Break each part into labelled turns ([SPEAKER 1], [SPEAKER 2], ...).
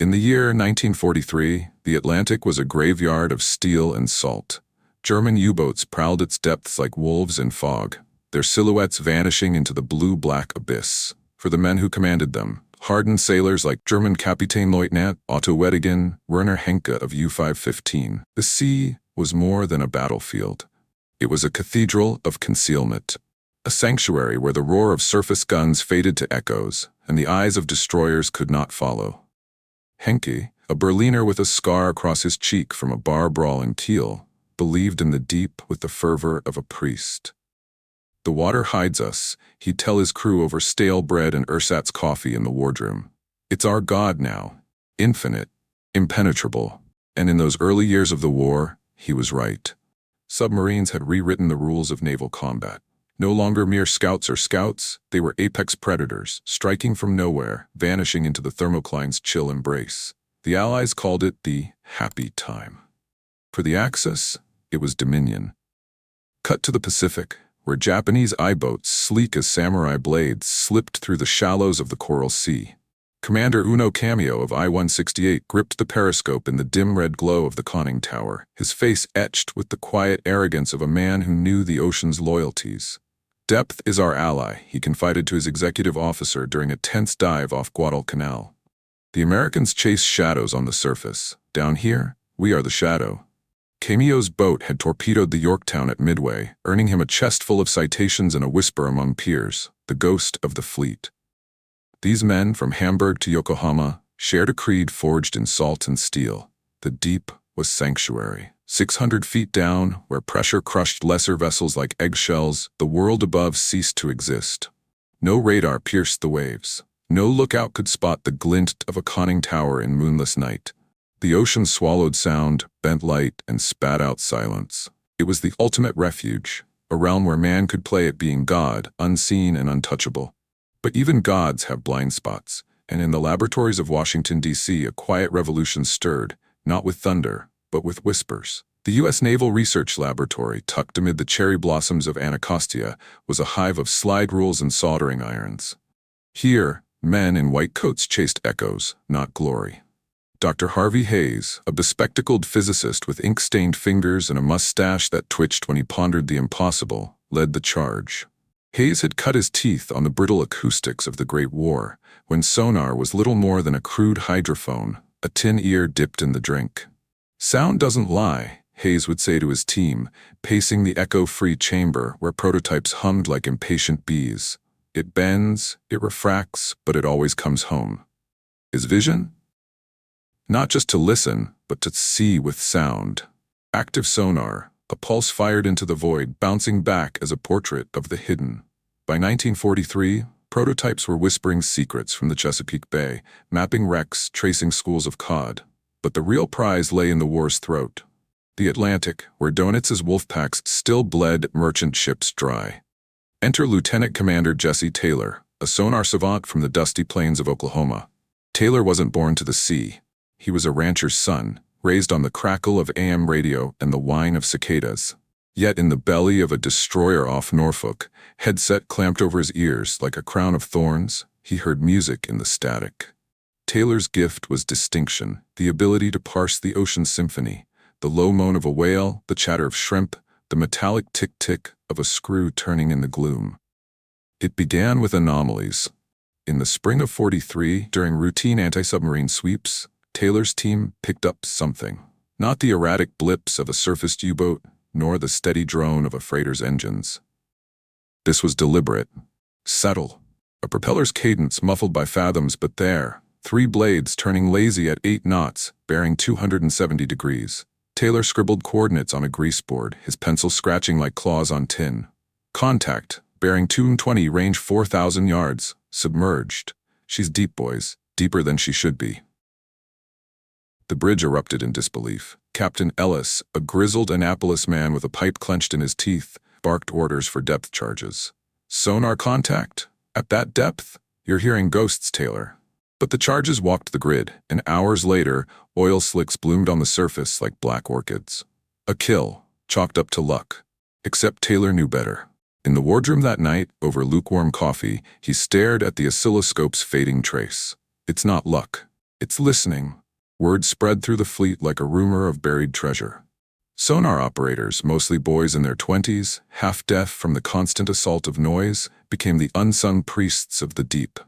[SPEAKER 1] In the year 1943, the Atlantic was a graveyard of steel and salt. German U-boats prowled its depths like wolves in fog, their silhouettes vanishing into the blue-black abyss. For the men who commanded them, hardened sailors like German Kapitänleutnant Otto Weddigen, Werner Henke of U-515, the sea was more than a battlefield. It was a cathedral of concealment, a sanctuary where the roar of surface guns faded to echoes, and the eyes of destroyers could not follow. Henke, a Berliner with a scar across his cheek from a bar brawl in Kiel, believed in the deep with the fervor of a priest. "The water hides us," he'd tell his crew over stale bread and ersatz coffee in the wardroom. "It's our God now, infinite, impenetrable." And in those early years of the war, he was right. Submarines had rewritten the rules of naval combat. No longer mere scouts or scouts, they were apex predators, striking from nowhere, vanishing into the thermocline's chill embrace. The Allies called it the happy time. For the Axis, it was dominion. Cut to the Pacific, where Japanese I-boats, sleek as samurai blades, slipped through the shallows of the Coral Sea. Commander Uno Kameo of I-168 gripped the periscope in the dim red glow of the conning tower, his face etched with the quiet arrogance of a man who knew the ocean's loyalties. "Depth is our ally," he confided to his executive officer during a tense dive off Guadalcanal. "The Americans chase shadows on the surface. Down here, we are the shadow." Kameo's boat had torpedoed the Yorktown at Midway, earning him a chest full of citations and a whisper among peers, the ghost of the fleet. These men, from Hamburg to Yokohama, shared a creed forged in salt and steel. The deep was sanctuary. 600 feet down, where pressure crushed lesser vessels like eggshells, the world above ceased to exist. No radar pierced the waves. No lookout could spot the glint of a conning tower in moonless night. The ocean swallowed sound, bent light, and spat out silence. It was the ultimate refuge, a realm where man could play at being God, unseen and untouchable. But even gods have blind spots, and in the laboratories of Washington, D.C., a quiet revolution stirred, not with thunder, but with whispers. The U.S. Naval Research Laboratory, tucked amid the cherry blossoms of Anacostia, was a hive of slide rules and soldering irons. Here, men in white coats chased echoes, not glory. Dr. Harvey Hayes, a bespectacled physicist with ink-stained fingers and a mustache that twitched when he pondered the impossible, led the charge. Hayes had cut his teeth on the brittle acoustics of the Great War, when sonar was little more than a crude hydrophone, a tin ear dipped in the drink. "Sound doesn't lie," Hayes would say to his team, pacing the echo-free chamber where prototypes hummed like impatient bees. "It bends, it refracts, but it always comes home." His vision? Not just to listen, but to see with sound. Active sonar, a pulse fired into the void, bouncing back as a portrait of the hidden. By 1943, prototypes were whispering secrets from the Chesapeake Bay, mapping wrecks, tracing schools of cod. But the real prize lay in the war's throat. The Atlantic, where Donitz's wolf packs still bled merchant ships dry. Enter Lieutenant Commander Jesse Taylor, a sonar savant from the dusty plains of Oklahoma. Taylor wasn't born to the sea. He was a rancher's son, raised on the crackle of AM radio and the whine of cicadas. Yet in the belly of a destroyer off Norfolk, headset clamped over his ears like a crown of thorns, he heard music in the static. Taylor's gift was distinction, the ability to parse the ocean symphony, the low moan of a whale, the chatter of shrimp, the metallic tick-tick of a screw turning in the gloom. It began with anomalies. In the spring of '43, during routine anti-submarine sweeps, Taylor's team picked up something. Not the erratic blips of a surfaced U-boat, nor the steady drone of a freighter's engines. This was deliberate, subtle, a propeller's cadence muffled by fathoms, but there, 3 blades turning lazy at 8 knots, bearing 270 degrees. Taylor scribbled coordinates on a greaseboard, his pencil scratching like claws on tin. Contact, bearing 220, range 4,000 yards, submerged. She's deep, boys, deeper than she should be. The bridge erupted in disbelief. Captain Ellis, a grizzled Annapolis man with a pipe clenched in his teeth, barked orders for depth charges. "Sonar contact? At that depth? You're hearing ghosts, Taylor." But the charges walked the grid, and hours later, oil slicks bloomed on the surface like black orchids. A kill, chalked up to luck. Except Taylor knew better. In the wardroom that night, over lukewarm coffee, he stared at the oscilloscope's fading trace. "It's not luck. It's listening. Word spread through the fleet like a rumor of buried treasure. Sonar operators, mostly boys in their 20s, half-deaf from the constant assault of noise, became the unsung priests of the deep.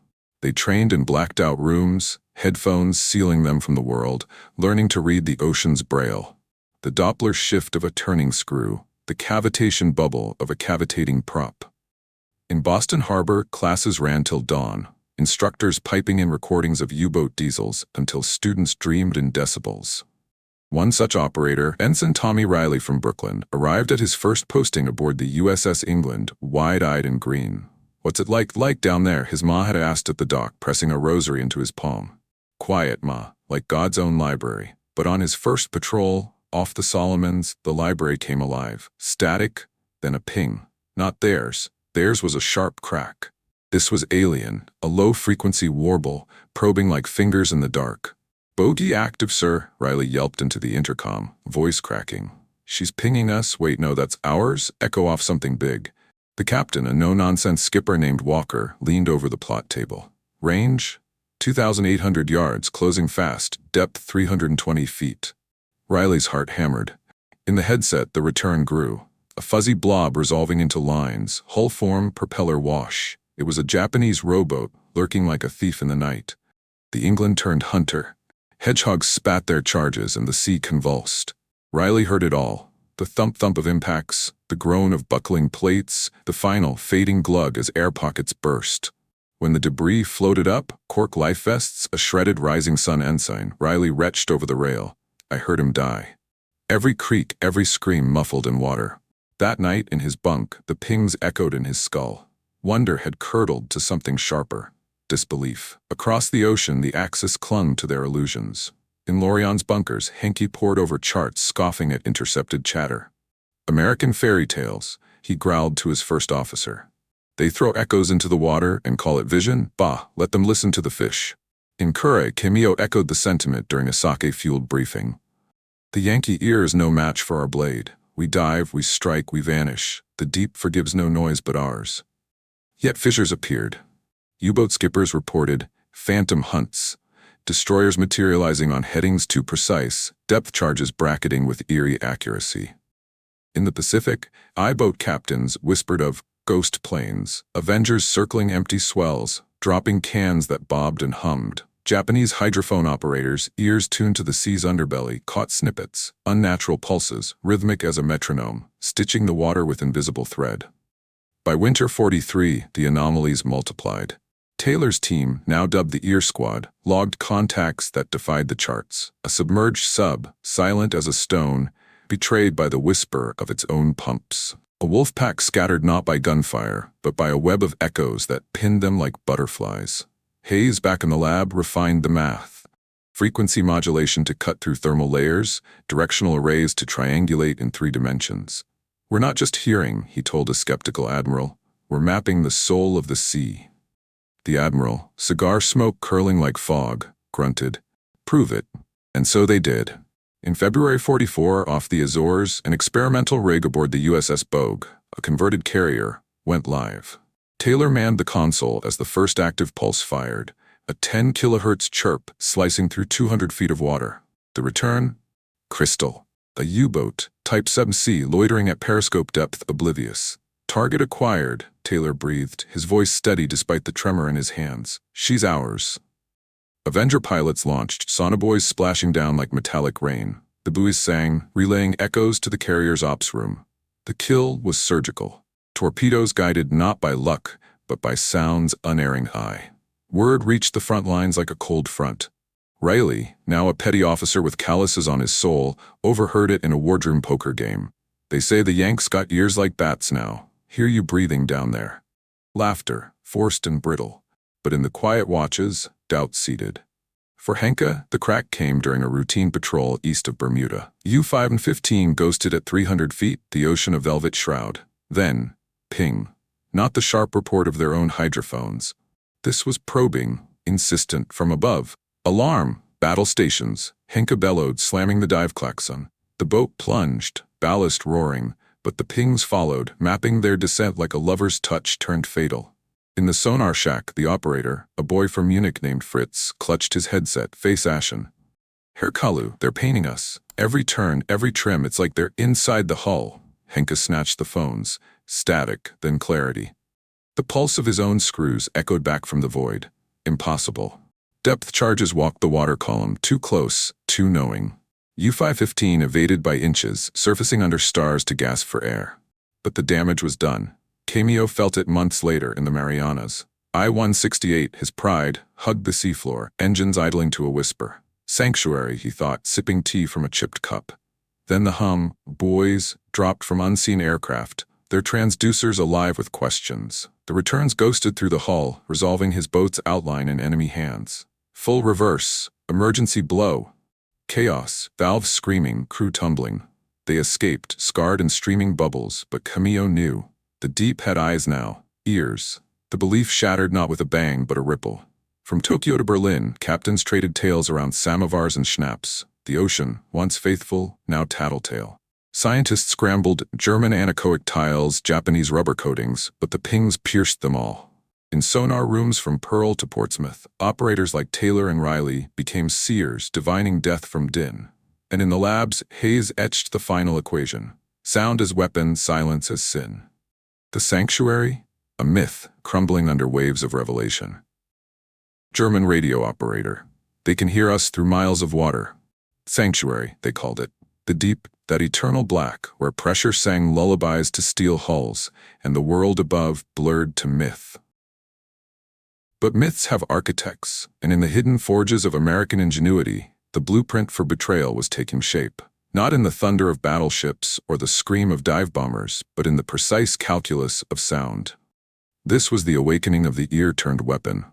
[SPEAKER 1] They trained in blacked-out rooms, headphones sealing them from the world, learning to read the ocean's braille. The Doppler shift of a turning screw, the cavitation bubble of a cavitating prop. In Boston Harbor, classes ran till dawn, instructors piping in recordings of U-boat diesels until students dreamed in decibels. One such operator, Ensign Tommy Reilly from Brooklyn, arrived at his first posting aboard the USS England, wide-eyed and green. "What's it like down there?" his ma had asked at the dock, pressing a rosary into his palm. "Quiet, ma, like God's own library." But on his first patrol, off the Solomons, the library came alive. Static, then a ping. Not theirs. Theirs was a sharp crack. This was alien, a low-frequency warble, probing like fingers in the dark. "Bogey active, sir," Reilly yelped into the intercom, voice cracking. "She's pinging us. Wait, no, that's ours?" Echo off something big. The captain, a no-nonsense skipper named Walker, leaned over the plot table. "Range? 2,800 yards, closing fast, depth 320 feet. Reilly's heart hammered. In the headset, the return grew. A fuzzy blob resolving into lines, hull form, propeller wash. It was a Japanese rowboat, lurking like a thief in the night. The England turned hunter. Hedgehogs spat their charges and the sea convulsed. Reilly heard it all. The thump-thump of impacts, the groan of buckling plates, the final fading glug as air pockets burst. When the debris floated up, cork life vests, a shredded rising sun ensign, Reilly retched over the rail. I heard him die. Every creak, every scream muffled in water. That night, in his bunk, the pings echoed in his skull. Wonder had curdled to something sharper. Disbelief. Across the ocean, the Axis clung to their illusions. In Lorient's bunkers, Henke pored over charts, scoffing at intercepted chatter. "American fairy tales," he growled to his first officer. "They throw echoes into the water and call it vision? Bah, let them listen to the fish." In Kure, Kameo echoed the sentiment during a sake-fueled briefing. "The Yankee ear is no match for our blade. We dive, we strike, we vanish. The deep forgives no noise but ours." Yet fissures appeared. U-boat skippers reported phantom hunts, destroyers materializing on headings too precise, depth charges bracketing with eerie accuracy. In the Pacific, I-boat captains whispered of ghost planes, Avengers circling empty swells, dropping cans that bobbed and hummed. Japanese hydrophone operators, ears tuned to the sea's underbelly, caught snippets, unnatural pulses, rhythmic as a metronome, stitching the water with invisible thread. By winter 43, the anomalies multiplied. Taylor's team, now dubbed the Ear Squad, logged contacts that defied the charts. A submerged sub, silent as a stone, betrayed by the whisper of its own pumps. A wolf pack scattered not by gunfire, but by a web of echoes that pinned them like butterflies. Hayes, back in the lab, refined the math. Frequency modulation to cut through thermal layers, directional arrays to triangulate in 3 dimensions. "We're not just hearing," he told a skeptical admiral. "We're mapping the soul of the sea." The admiral, cigar smoke curling like fog, grunted, "Prove it." And so they did. In February 44, off the Azores, an experimental rig aboard the USS Bogue, a converted carrier, went live. Taylor manned the console as the first active pulse fired, a 10 kilohertz chirp slicing through 200 feet of water. The return? Crystal. A U-boat, Type 7C, loitering at periscope depth, oblivious. "Target acquired," Taylor breathed, his voice steady despite the tremor in his hands. "She's ours." Avenger pilots launched, sonobuoys splashing down like metallic rain. The buoys sang, relaying echoes to the carrier's ops room. The kill was surgical. Torpedoes guided not by luck, but by sound's unerring eye. Word reached the front lines like a cold front. Reilly, now a petty officer with calluses on his soul, overheard it in a wardroom poker game. "They say the Yanks got ears like bats now. Hear you breathing down there." Laughter, forced and brittle. But in the quiet watches, doubt seated. For Henke, the crack came during a routine patrol east of Bermuda. U-5 and 15 ghosted at 300 feet, the ocean a velvet shroud. Then, ping. Not the sharp report of their own hydrophones. This was probing, insistent, from above. "Alarm! Battle stations!" Henke bellowed, slamming the dive klaxon. The boat plunged, ballast roaring, but the pings followed, mapping their descent like a lover's touch turned fatal. In the sonar shack, the operator, a boy from Munich named Fritz, clutched his headset, face ashen. Herr Kalu, they're painting us. Every turn, every trim, it's like they're inside the hull. Henke snatched the phones. Static, then clarity. The pulse of his own screws echoed back from the void. Impossible. Depth charges walked the water column, too close, too knowing. U-515 evaded by inches, surfacing under stars to gasp for air. But the damage was done. Kameo felt it months later in the Marianas. I-168, his pride, hugged the seafloor, engines idling to a whisper. Sanctuary, he thought, sipping tea from a chipped cup. Then the hum, boys, dropped from unseen aircraft, their transducers alive with questions. The returns ghosted through the hull, resolving his boat's outline in enemy hands. Full reverse, emergency blow. Chaos, valves screaming, crew tumbling. They escaped, scarred and streaming bubbles, but Kameo knew. The deep had eyes now, ears. The belief shattered not with a bang but a ripple. From Tokyo to Berlin, captains traded tales around samovars and schnapps. The ocean, once faithful, now tattletale. Scientists scrambled German anechoic tiles, Japanese rubber coatings, but the pings pierced them all. In sonar rooms from Pearl to Portsmouth, operators like Taylor and Reilly became seers, divining death from din. And in the labs, Hayes etched the final equation. Sound as weapon, silence as sin. The sanctuary? A myth, crumbling under waves of revelation. German radio operator. They can hear us through miles of water. Sanctuary, they called it. The deep, that eternal black, where pressure sang lullabies to steel hulls, and the world above blurred to myth. But myths have architects, and in the hidden forges of American ingenuity, the blueprint for betrayal was taking shape. Not in the thunder of battleships or the scream of dive bombers, but in the precise calculus of sound. This was the awakening of the ear-turned weapon.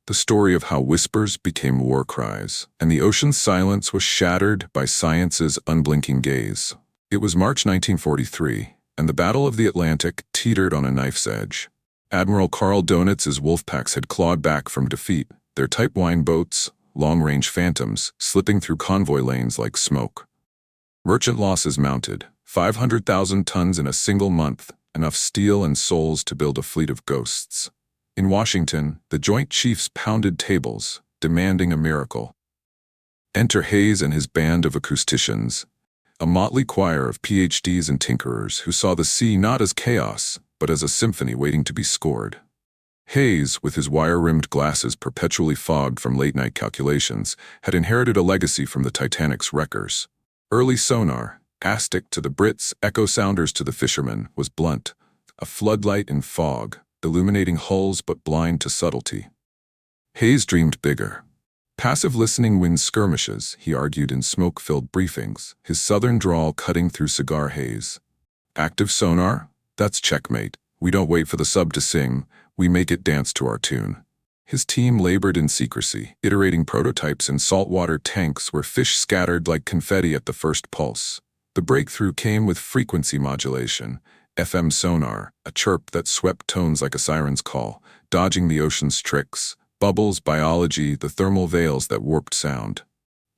[SPEAKER 1] The story of how whispers became war cries, and the ocean's silence was shattered by science's unblinking gaze. It was March 1943, and the Battle of the Atlantic teetered on a knife's edge. Admiral Karl Donitz's wolfpacks had clawed back from defeat, their Type 9 boats, long-range phantoms, slipping through convoy lanes like smoke. Merchant losses mounted, 500,000 tons in a single month, enough steel and souls to build a fleet of ghosts. In Washington, the Joint Chiefs pounded tables, demanding a miracle. Enter Hayes and his band of acousticians, a motley choir of PhDs and tinkerers who saw the sea not as chaos, but as a symphony waiting to be scored. Hayes, with his wire-rimmed glasses perpetually fogged from late-night calculations, had inherited a legacy from the Titanic's wreckers. Early sonar, Aztec to the Brits, echo sounders to the fishermen, was blunt, a floodlight in fog, illuminating hulls but blind to subtlety. Hayes dreamed bigger. Passive listening wins skirmishes, he argued in smoke-filled briefings, his southern drawl cutting through cigar haze. Active sonar? That's checkmate. We don't wait for the sub to sing, we make it dance to our tune. His team labored in secrecy, iterating prototypes in saltwater tanks where fish scattered like confetti at the first pulse. The breakthrough came with frequency modulation, FM sonar, a chirp that swept tones like a siren's call, dodging the ocean's tricks, bubbles, biology, the thermal veils that warped sound.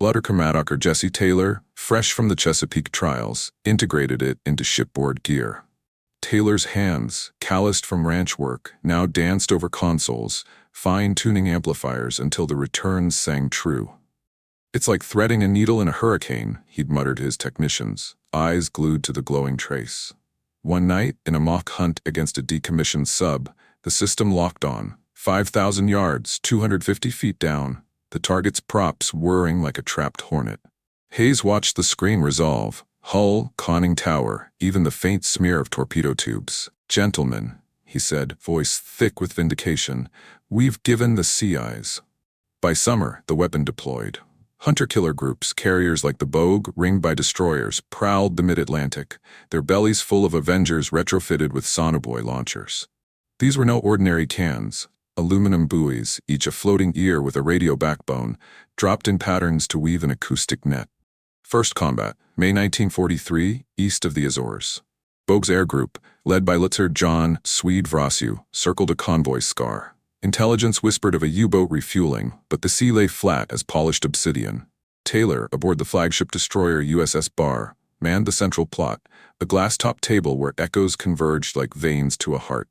[SPEAKER 1] Blooder Chromatographer Jesse Taylor, fresh from the Chesapeake trials, integrated it into shipboard gear. Taylor's hands, calloused from ranch work, now danced over consoles, fine-tuning amplifiers until the returns sang true. It's like threading a needle in a hurricane, he'd muttered to his technicians, eyes glued to the glowing trace. One night, in a mock hunt against a decommissioned sub, the system locked on, 5,000 yards, 250 feet down, the target's props whirring like a trapped hornet. Hayes watched the screen resolve, hull, conning tower, even the faint smear of torpedo tubes. Gentlemen, he said, voice thick with vindication, we've given the sea eyes. By summer, the weapon deployed. Hunter-killer groups, carriers like the Bogue, ringed by destroyers, prowled the mid-Atlantic, their bellies full of Avengers retrofitted with sonobuoy launchers. These were no ordinary cans. Aluminum buoys, each a floating ear with a radio backbone, dropped in patterns to weave an acoustic net. First combat, May 1943, east of the Azores. Bogue's air group, led by Lieutenant John Swede Vrasiu, circled a convoy scar. Intelligence whispered of a U-boat refueling, but the sea lay flat as polished obsidian. Taylor, aboard the flagship destroyer USS Barr, manned the central plot, a glass-top table where echoes converged like veins to a heart.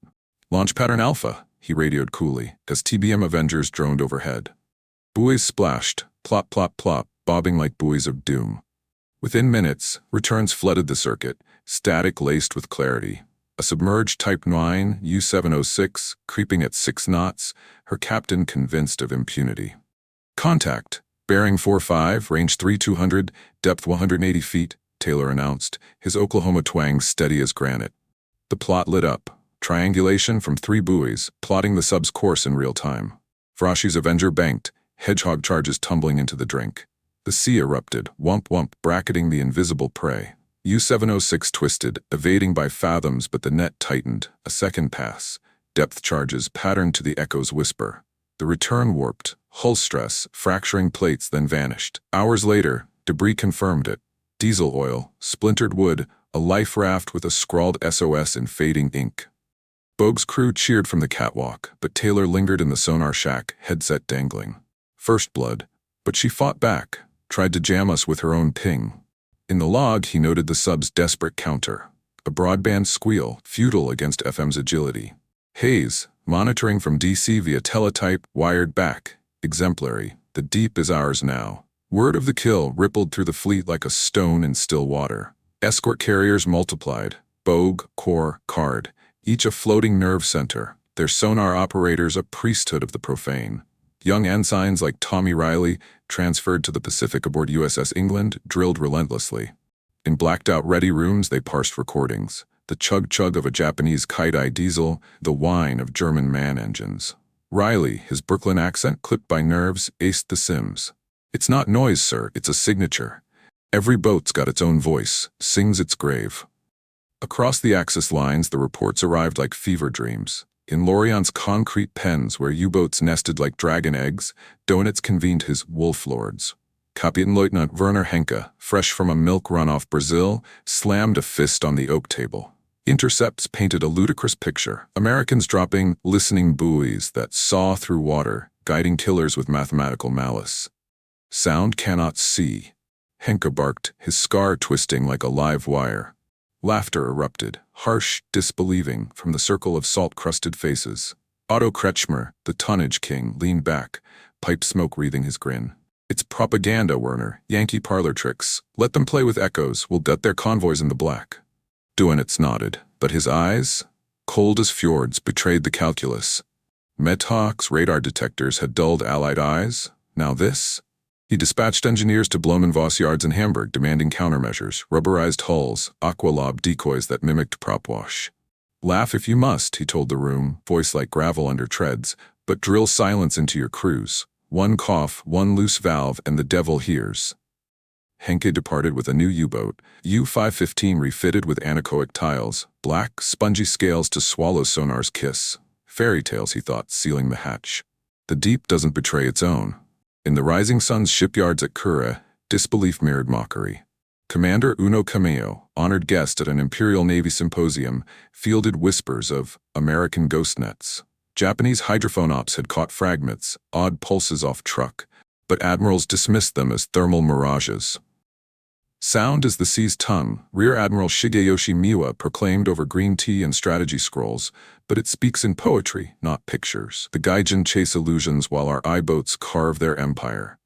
[SPEAKER 1] Launch pattern Alpha, he radioed coolly, as TBM Avengers droned overhead. Buoys splashed, plop plop plop, bobbing like buoys of doom. Within minutes, returns flooded the circuit, static laced with clarity. A submerged Type 9 U-706, creeping at 6 knots, her captain convinced of impunity. Contact, bearing 45, range 3200, depth 180 feet, Taylor announced, his Oklahoma twang steady as granite. The plot lit up. Triangulation from 3 buoys, plotting the sub's course in real time. Froshy's Avenger banked, hedgehog charges tumbling into the drink. The sea erupted, whump whump, bracketing the invisible prey. U-706 twisted, evading by fathoms, but the net tightened. A second pass. Depth charges patterned to the echo's whisper. The return warped. Hull stress, fracturing plates, then vanished. Hours later, debris confirmed it. Diesel oil, splintered wood, a life raft with a scrawled SOS in fading ink. Bogue's crew cheered from the catwalk, but Taylor lingered in the sonar shack, headset dangling. First blood, but she fought back, tried to jam us with her own ping. In the log, he noted the sub's desperate counter. A broadband squeal, futile against FM's agility. Hayes, monitoring from DC via teletype, wired back. Exemplary, the deep is ours now. Word of the kill rippled through the fleet like a stone in still water. Escort carriers multiplied. Bogue, Core, Card. Each a floating nerve center, their sonar operators a priesthood of the profane. Young ensigns like Tommy Reilly, transferred to the Pacific aboard USS England, drilled relentlessly. In blacked-out ready rooms they parsed recordings, the chug-chug of a Japanese kite-eye diesel, the whine of German man engines. Reilly, his Brooklyn accent clipped by nerves, aced the sims. "It's not noise, sir, it's a signature. Every boat's got its own voice, sings its grave." Across the Axis lines, the reports arrived like fever dreams. In Lorient's concrete pens where U-boats nested like dragon eggs, Donitz convened his wolf lords. Kapitänleutnant Werner Henke, fresh from a milk run off Brazil, slammed a fist on the oak table. Intercepts painted a ludicrous picture. Americans dropping listening buoys that saw through water, guiding killers with mathematical malice. Sound cannot see. Henke barked, his scar twisting like a live wire. Laughter erupted, harsh, disbelieving, from the circle of salt-crusted faces. Otto Kretschmer, the tonnage king, leaned back, pipe smoke wreathing his grin. "It's propaganda, Werner, Yankee parlor tricks. Let them play with echoes, we'll gut their convoys in the black." Donitz nodded, but his eyes, cold as fjords, betrayed the calculus. Medhawk's radar detectors had dulled Allied eyes. Now this? He dispatched engineers to Blumenvoss yards in Hamburg demanding countermeasures, rubberized hulls, aqualob decoys that mimicked prop wash. "Laugh if you must," he told the room, voice like gravel under treads, "but drill silence into your crews. One cough, one loose valve, and the devil hears." Henke departed with a new U-boat, U-515 refitted with anechoic tiles, black, spongy scales to swallow Sonar's kiss. Fairy tales, he thought, sealing the hatch. The deep doesn't betray its own. In the Rising Sun's shipyards at Kure, disbelief mirrored mockery. Commander Uno Kameo, honored guest at an Imperial Navy symposium, fielded whispers of American ghost nets. Japanese hydrophone ops had caught fragments, odd pulses off truck, but admirals dismissed them as thermal mirages. Sound is the sea's tongue, Rear Admiral Shigeyoshi Miwa proclaimed over green tea and strategy scrolls, but it speaks in poetry, not pictures. The Gaijin chase illusions while our I-boats carve their empire.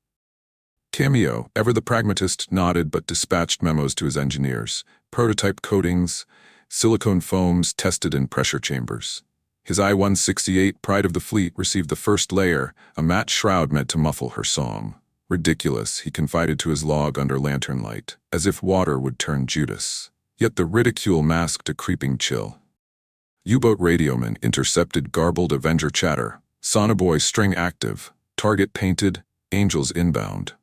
[SPEAKER 1] Kameo, ever the pragmatist, nodded but dispatched memos to his engineers. Prototype coatings, silicone foams tested in pressure chambers. His I-168, pride of the fleet, received the first layer, a matte shroud meant to muffle her song. Ridiculous, he confided to his log under lantern light, as if water would turn Judas. Yet the ridicule masked a creeping chill. U-boat radioman intercepted garbled Avenger chatter. Sonobuoy string active. Target painted. Angels inbound.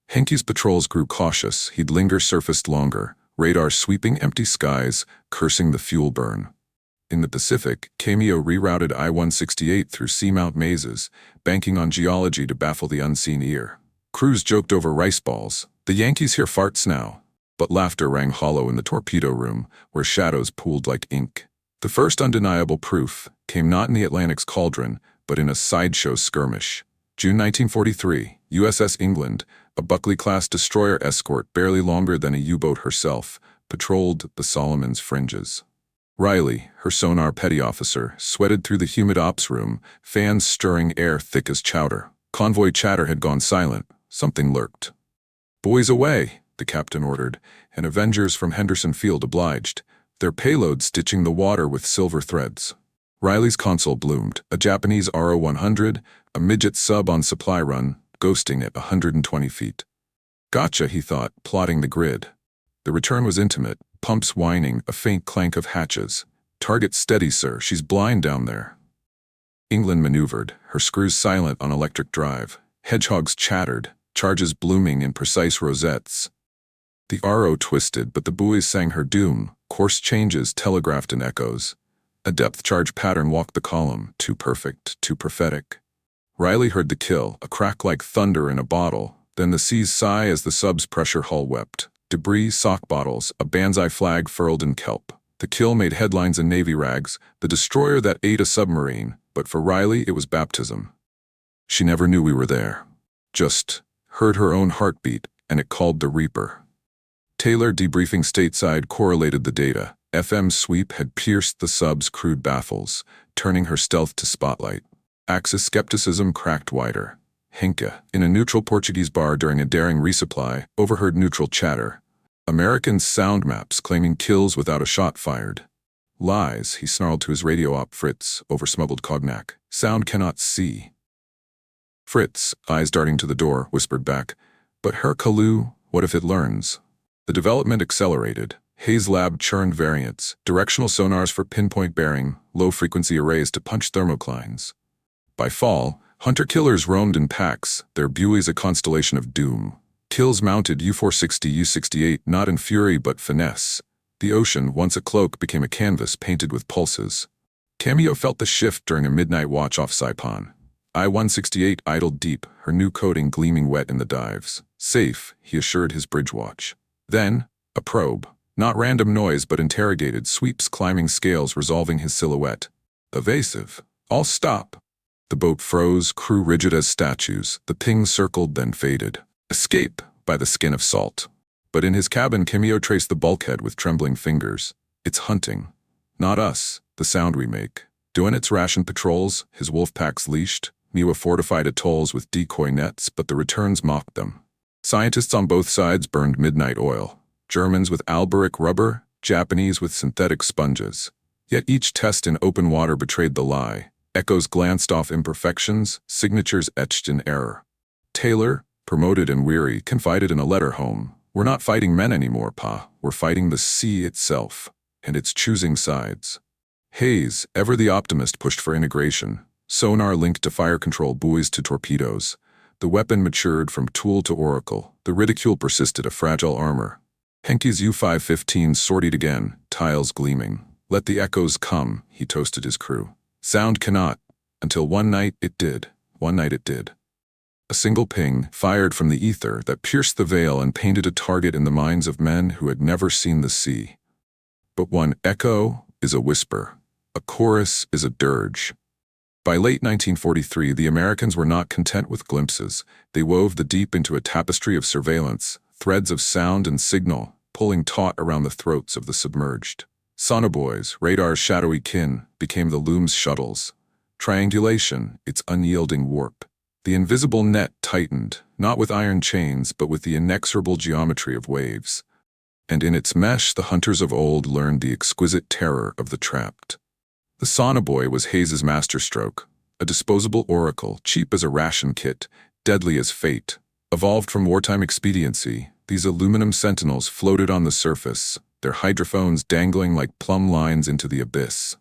[SPEAKER 1] Henke's patrols grew cautious. He'd linger surfaced longer. Radar sweeping empty skies, cursing the fuel burn. In the Pacific, Kameo rerouted I-168 through seamount mazes, banking on geology to baffle the unseen ear. Crews joked over rice balls. "The Yankees hear farts now." But laughter rang hollow in the torpedo room, where shadows pooled like ink. The first undeniable proof came not in the Atlantic's cauldron, but in a sideshow skirmish. June 1943, USS England, a Buckley-class destroyer escort barely longer than a U-boat herself, patrolled the Solomon's fringes. Reilly, her sonar petty officer, sweated through the humid ops room, fans stirring air thick as chowder. Convoy chatter had gone silent. Something lurked. "Boys away," the captain ordered, and Avengers from Henderson Field obliged, their payload stitching the water with silver threads. Reilly's console bloomed, a Japanese RO-100, a midget sub on supply run, ghosting at 120 feet. Gotcha, he thought, plotting the grid. The return was intimate, pumps whining, a faint clank of hatches. "Target steady, sir, she's blind down there." England maneuvered, her screws silent on electric drive. Hedgehogs chattered, charges blooming in precise rosettes. The RO twisted, but the buoys sang her doom, course changes telegraphed in echoes. A depth charge pattern walked the column, too perfect, too prophetic. Reilly heard the kill, a crack like thunder in a bottle, then the sea's sigh as the sub's pressure hull wept. Debris, sock bottles, a banzai flag furled in kelp. The kill made headlines in Navy rags, the destroyer that ate a submarine, but for Reilly it was baptism. She never knew we were there. Just heard her own heartbeat, and it called the Reaper. Taylor, debriefing stateside, correlated the data. FM sweep had pierced the sub's crude baffles, turning her stealth to spotlight. Axis skepticism cracked wider. Henke, in a neutral Portuguese bar during a daring resupply, overheard neutral chatter. American sound maps claiming kills without a shot fired. "Lies," he snarled to his radio op Fritz, over smuggled cognac. "Sound cannot see." Fritz, eyes darting to the door, whispered back, "But her Kalu, what if it learns?" The development accelerated. Hayes Lab churned variants, directional sonars for pinpoint bearing, low-frequency arrays to punch thermoclines. By fall, hunter-killers roamed in packs, their buoys a constellation of doom. Kills mounted U-460, U-68, not in fury but finesse. The ocean, once a cloak, became a canvas painted with pulses. Kameo felt the shift during a midnight watch off Saipan. I-168 idled deep, her new coating gleaming wet in the dives. "Safe," he assured his bridge watch. Then, a probe. Not random noise but interrogated, sweeps climbing scales resolving his silhouette. Evasive. "All stop." The boat froze, crew rigid as statues. The ping circled, then faded. "Escape," by the skin of salt. But in his cabin, Kameo traced the bulkhead with trembling fingers. "It's hunting. Not us, the sound we make." Doing its ration patrols, his wolf packs leashed, Niwa fortified atolls with decoy nets, but the returns mocked them. Scientists on both sides burned midnight oil. Germans with alberic rubber, Japanese with synthetic sponges. Yet each test in open water betrayed the lie. Echoes glanced off imperfections, signatures etched in error. Taylor, promoted and weary, confided in a letter home, "We're not fighting men anymore, Pa. We're fighting the sea itself, and it's choosing sides." Hayes, ever the optimist, pushed for integration. Sonar linked to fire control, buoys to torpedoes. The weapon matured from tool to oracle. The ridicule persisted, a fragile armor. Henke's U-515 sortied again, tiles gleaming. "Let the echoes come," he toasted his crew. "Sound cannot," until one night it did. One night it did. A single ping, fired from the ether, that pierced the veil and painted a target in the minds of men who had never seen the sea. But one echo is a whisper. A chorus is a dirge. By late 1943, the Americans were not content with glimpses. They wove the deep into a tapestry of surveillance, threads of sound and signal, pulling taut around the throats of the submerged. Sonobuoys, radar's shadowy kin, became the loom's shuttles. Triangulation, its unyielding warp. The invisible net tightened, not with iron chains, but with the inexorable geometry of waves. And in its mesh, the hunters of old learned the exquisite terror of the trapped. The sonobuoy was Hayes's masterstroke, a disposable oracle, cheap as a ration kit, deadly as fate. Evolved from wartime expediency, these aluminum sentinels floated on the surface, their hydrophones dangling like plumb lines into the abyss.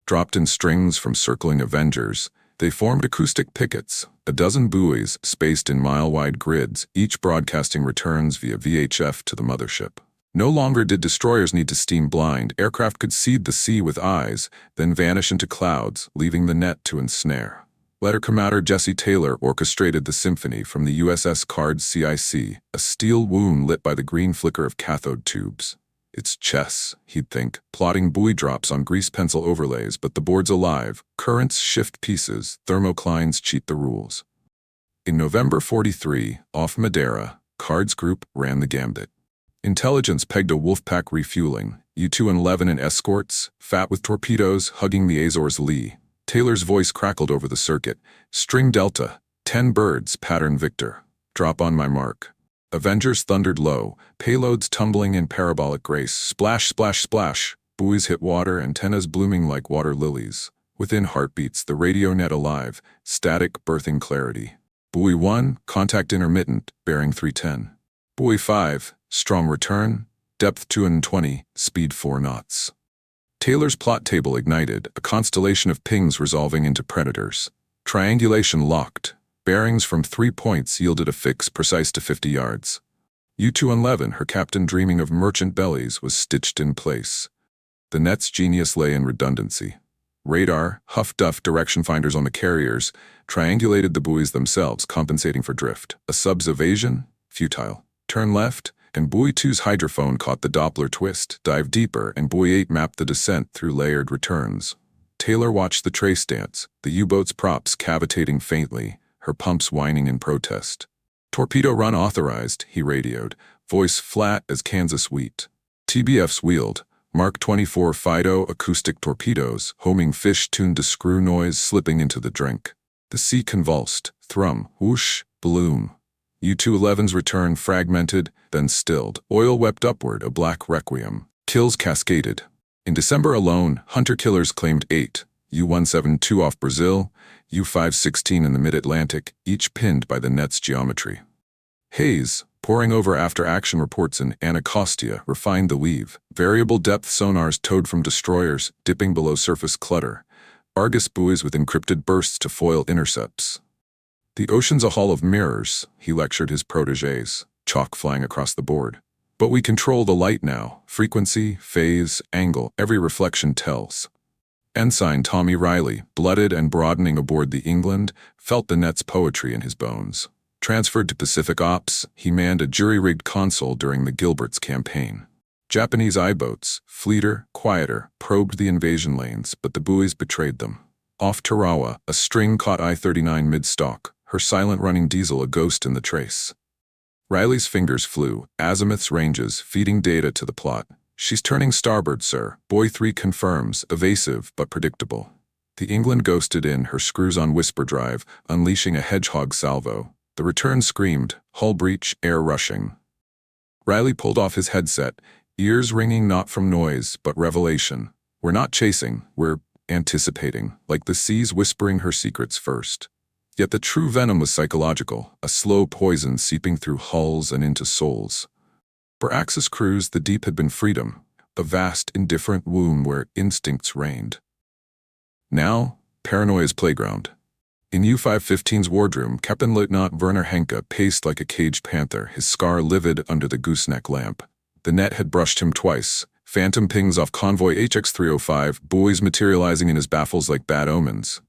[SPEAKER 1] Dropped in strings from circling Avengers, they formed acoustic pickets, a dozen buoys spaced in mile-wide grids, each broadcasting returns via VHF to the mothership. No longer did destroyers need to steam blind. Aircraft could seed the sea with eyes, then vanish into clouds, leaving the net to ensnare. Letter Commander Jesse Taylor orchestrated the symphony from the USS Cards CIC, a steel wound lit by the green flicker of cathode tubes. It's chess, he'd think, plotting buoy drops on grease pencil overlays, but the board's alive. Currents shift pieces, thermoclines cheat the rules. In November 43, off Madeira, Cards Group ran the gambit. Intelligence pegged a Wolfpack refueling, U-211 and escorts, fat with torpedoes, hugging the Azores lee. Taylor's voice crackled over the circuit. String Delta, 10 birds, pattern Victor. Drop on my mark. Avengers thundered low, payloads tumbling in parabolic grace. Splash, splash, splash. Buoys hit water, antennas blooming like water lilies. Within heartbeats, the radio net alive, static birthing clarity. Buoy 1, contact intermittent, bearing 310. Buoy 5, strong return, depth 220, speed 4 knots. Taylor's plot table ignited, a constellation of pings resolving into predators. Triangulation locked. Bearings from 3 points yielded a fix precise to 50 yards. U-211, her captain dreaming of merchant bellies, was stitched in place. The net's genius lay in redundancy. Radar, Huff-Duff direction finders on the carriers, triangulated the buoys themselves, compensating for drift. A sub's evasion? Futile. Turn left, and Buoy 2's hydrophone caught the Doppler twist. Dive deeper, and Buoy 8 mapped the descent through layered returns. Taylor watched the trace dance, the U-boat's props cavitating faintly, her pumps whining in protest. Torpedo run authorized, he radioed, voice flat as Kansas wheat. TBFs wheeled. Mark 24 Fido acoustic torpedoes, homing fish tuned to screw noise slipping into the drink. The sea convulsed, thrum, whoosh, bloom. U-211's return fragmented, then stilled. Oil wept upward, a black requiem. Kills cascaded. In December alone, hunter-killers claimed 8, U-172 off Brazil, U-516 in the mid-Atlantic, each pinned by the net's geometry. Hayes, poring over after-action reports in Anacostia, refined the weave. Variable depth sonars towed from destroyers, dipping below surface clutter. Argus buoys with encrypted bursts to foil intercepts. The ocean's a hall of mirrors, he lectured his protégés, chalk flying across the board. But we control the light now. Frequency, phase, angle, every reflection tells. Ensign Tommy Reilly, blooded and broadening aboard the England, felt the net's poetry in his bones. Transferred to Pacific Ops, he manned a jury-rigged console during the Gilbert's campaign. Japanese I-boats, fleeter, quieter, probed the invasion lanes, but the buoys betrayed them. Off Tarawa, a string caught I-39 mid-stalk, her silent running diesel a ghost in the trace. Riley's fingers flew, azimuths ranges, feeding data to the plot. She's turning starboard, sir. Buoy 3 confirms, evasive but predictable. The England ghosted in, her screws on whisper drive, unleashing a hedgehog salvo. The return screamed, hull breach, air rushing. Reilly pulled off his headset, ears ringing not from noise, but revelation. We're not chasing, we're anticipating, like the seas whispering her secrets first. Yet the true venom was psychological, a slow poison seeping through hulls and into souls. For Axis crews, the deep had been freedom, a vast, indifferent womb where instincts reigned. Now, paranoia's playground. In U-515's wardroom, Captain Lieutenant Werner Henke paced like a caged panther, his scar livid under the gooseneck lamp. The net had brushed him twice, phantom pings off convoy HX-305, buoys materializing in his baffles like bad omens.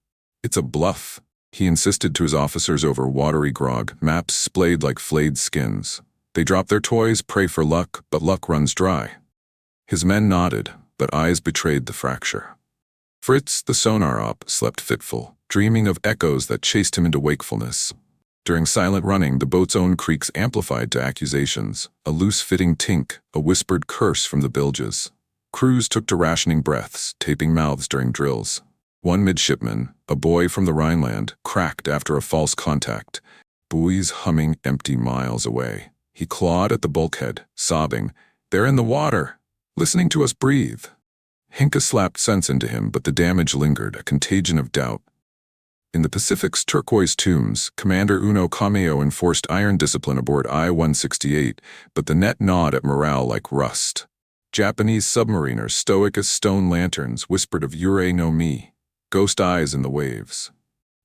[SPEAKER 1] It's a bluff, he insisted to his officers over watery grog, maps splayed like flayed skins. They drop their toys, pray for luck, but luck runs dry. His men nodded, but eyes betrayed the fracture. Fritz, the sonar op, slept fitful, dreaming of echoes that chased him into wakefulness. During silent running, the boat's own creaks amplified to accusations, a loose-fitting tink, a whispered curse from the bilges. Crews took to rationing breaths, taping mouths during drills. One midshipman, a boy from the Rhineland, cracked after a false contact, buoys humming empty miles away. He clawed at the bulkhead, sobbing, "They're in the water! Listening to us breathe!" Henke slapped sense into him, but the damage lingered, a contagion of doubt. In the Pacific's turquoise tombs, Commander Uno Kameo enforced iron discipline aboard I-168, but the net gnawed at morale like rust. Japanese submariners, stoic as stone lanterns, whispered of Yurei no Mi, ghost eyes in the waves.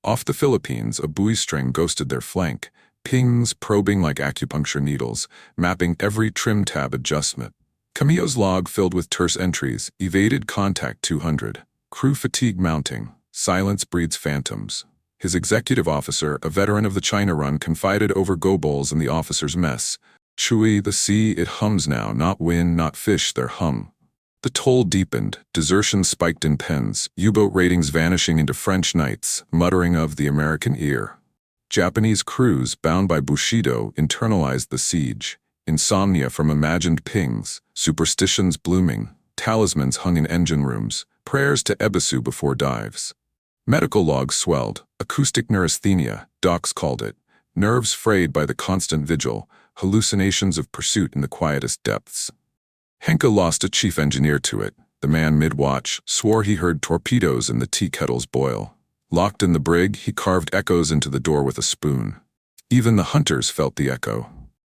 [SPEAKER 1] Off the Philippines, a buoy string ghosted their flank, pings probing like acupuncture needles, mapping every trim tab adjustment. Kameo's log filled with terse entries, evaded contact 200, crew fatigue mounting, silence breeds phantoms. His executive officer, a veteran of the China run, confided over go bowls in the officer's mess. "Chui, the sea, it hums now, not wind, not fish, their hum." The toll deepened, desertion spiked in pens, U-boat ratings vanishing into French nights, muttering of the American ear. Japanese crews, bound by Bushido, internalized the siege. Insomnia from imagined pings, superstitions blooming. talismans hung in engine rooms, prayers to Ebisu before dives. Medical logs swelled, acoustic neurasthenia, docs called it, nerves frayed by the constant vigil, hallucinations of pursuit in the quietest depths. Henke lost a chief engineer to it. The man mid-watch swore he heard torpedoes in the tea kettles boil. Locked in the brig, he carved echoes into the door with a spoon. Even the hunters felt the echo.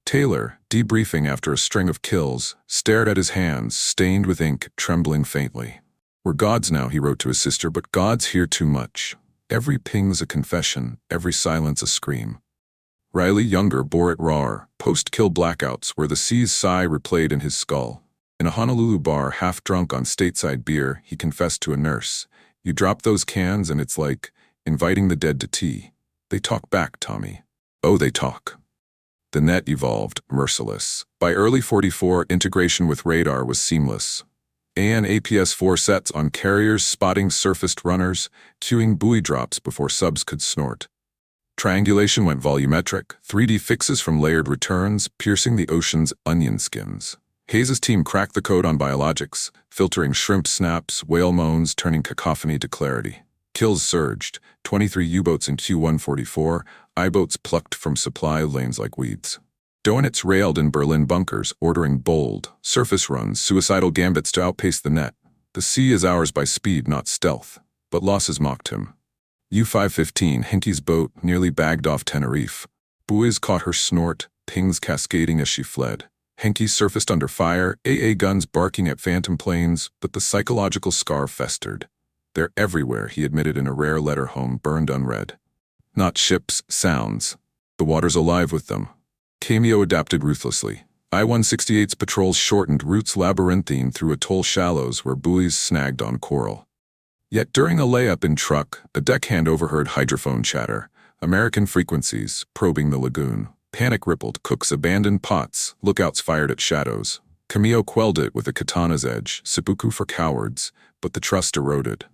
[SPEAKER 1] Taylor, debriefing after a string of kills, stared at his hands, stained with ink, trembling faintly. "We're gods now," he wrote to his sister, "but gods hear too much. Every ping's a confession, every silence a scream." Reilly younger bore it rawer, post-kill blackouts where the sea's sigh replayed in his skull. In a Honolulu bar, half-drunk on stateside beer, he confessed to a nurse, "You drop those cans and it's like inviting the dead to tea. They talk back, Tommy. Oh, they talk." The net evolved, merciless. By early 44, integration with radar was seamless. AN APS-4 sets on carriers spotting surfaced runners, cueing buoy drops before subs could snort. Triangulation went volumetric, 3D fixes from layered returns, piercing the ocean's onion skins. Hayes' team cracked the code on biologics, filtering shrimp snaps, whale moans, turning cacophony to clarity. Kills surged, 23 U-boats in Q144, I-boats plucked from supply lanes like weeds. Doenitz railed in Berlin bunkers, ordering bold, surface runs, suicidal gambits to outpace the net. The sea is ours by speed, not stealth. But losses mocked him. U-515, Henke's boat, nearly bagged off Tenerife. Buoys caught her snort, pings cascading as she fled. Henke surfaced under fire, AA guns barking at phantom planes, but the psychological scar festered. "They're everywhere," he admitted in a rare letter home burned unread. "Not ships, sounds. The water's alive with them." Kameo adapted ruthlessly. I-168's patrols shortened routes labyrinthine through atoll shallows where buoys snagged on coral. Yet during a layup in truck, a deckhand overheard hydrophone chatter, American frequencies, probing the lagoon. Panic rippled, cooks abandoned pots, lookouts fired at shadows. Kameo quelled it with a katana's edge, seppuku for cowards, but the trust eroded.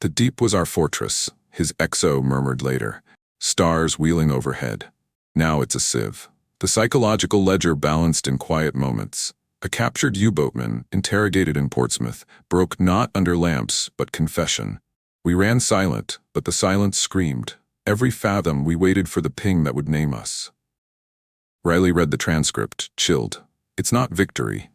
[SPEAKER 1] "The deep was our fortress," his XO murmured later, stars wheeling overhead. "Now it's a sieve." The psychological ledger balanced in quiet moments. A captured U-boatman, interrogated in Portsmouth, broke not under lamps, but confession. "We ran silent, but the silence screamed. Every fathom we waited for the ping that would name us." Reilly read the transcript, chilled. It's not victory.